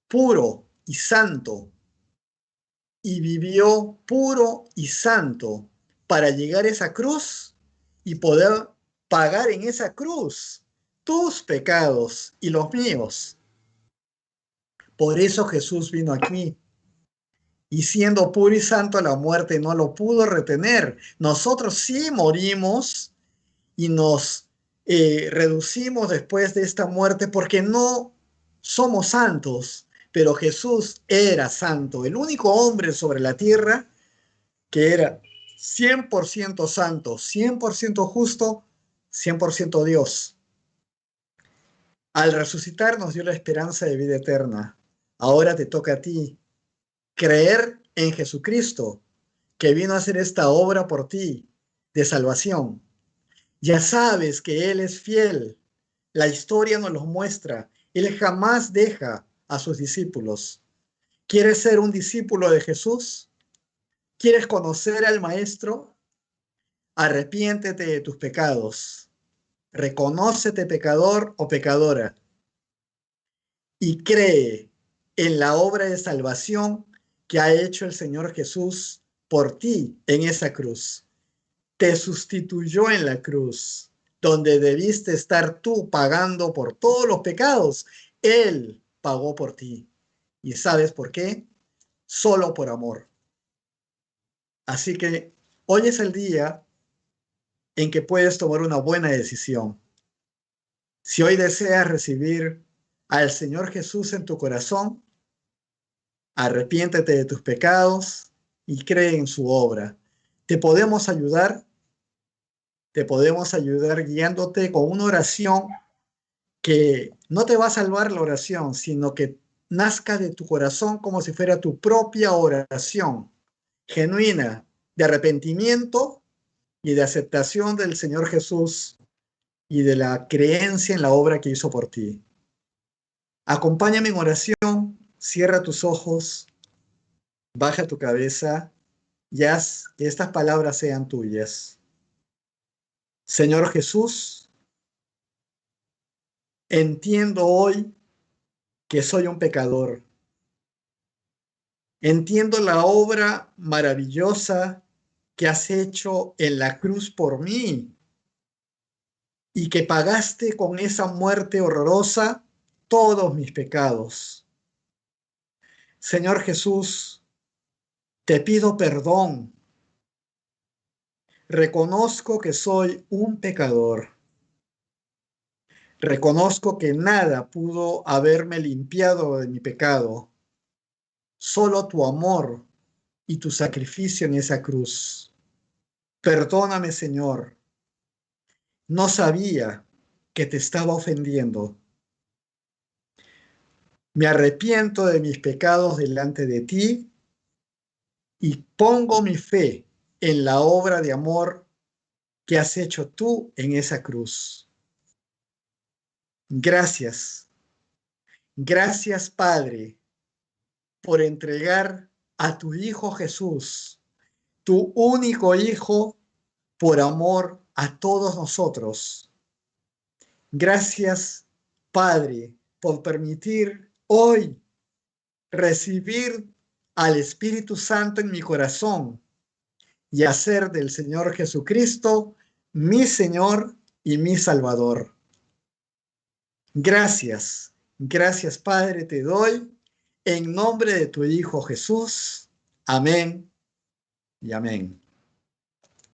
puro y santo y vivió puro y santo para llegar a esa cruz y poder pagar en esa cruz tus pecados y los míos. Por eso Jesús vino aquí. Y siendo puro y santo, la muerte no lo pudo retener. Nosotros sí morimos y nos reducimos después de esta muerte porque no somos santos, pero Jesús era santo, el único hombre sobre la tierra que era 100% santo, 100% justo, 100% Dios. Al resucitar nos dio la esperanza de vida eterna. Ahora te toca a ti creer en Jesucristo, que vino a hacer esta obra por ti de salvación. Ya sabes que Él es fiel. La historia nos lo muestra. Él jamás deja a sus discípulos. ¿Quieres ser un discípulo de Jesús? ¿Quieres conocer al Maestro? Arrepiéntete de tus pecados. Reconócete pecador o pecadora y cree en la obra de salvación que ha hecho el Señor Jesús por ti en esa cruz. Te sustituyó en la cruz, donde debiste estar tú pagando por todos los pecados. Él pagó por ti. ¿Y sabes por qué? Solo por amor. Así que hoy es el día en que puedes tomar una buena decisión. Si hoy deseas recibir al Señor Jesús en tu corazón, arrepiéntete de tus pecados y cree en su obra. Te podemos ayudar, te podemos ayudar guiándote con una oración que no te va a salvar la oración, sino que nazca de tu corazón como si fuera tu propia oración, genuina, de arrepentimiento y de aceptación del Señor Jesús y de la creencia en la obra que hizo por ti. Acompáñame en oración, cierra tus ojos, baja tu cabeza y haz que estas palabras sean tuyas. Señor Jesús, entiendo hoy que soy un pecador. Entiendo la obra maravillosa que has hecho en la cruz por mí y que pagaste con esa muerte horrorosa todos mis pecados. Señor Jesús, te pido perdón. Reconozco que soy un pecador. Reconozco que nada pudo haberme limpiado de mi pecado. Solo tu amor y tu sacrificio en esa cruz. Perdóname, Señor. No sabía que te estaba ofendiendo. Me arrepiento de mis pecados delante de ti y pongo mi fe en la obra de amor que has hecho tú en esa cruz. Gracias. Gracias, Padre, por entregar a tu Hijo Jesús, tu único Hijo, por amor a todos nosotros. Gracias, Padre, por permitir hoy recibir al Espíritu Santo en mi corazón y hacer del Señor Jesucristo mi Señor y mi Salvador. Gracias, gracias, Padre, te doy en nombre de tu Hijo Jesús. Amén y amén.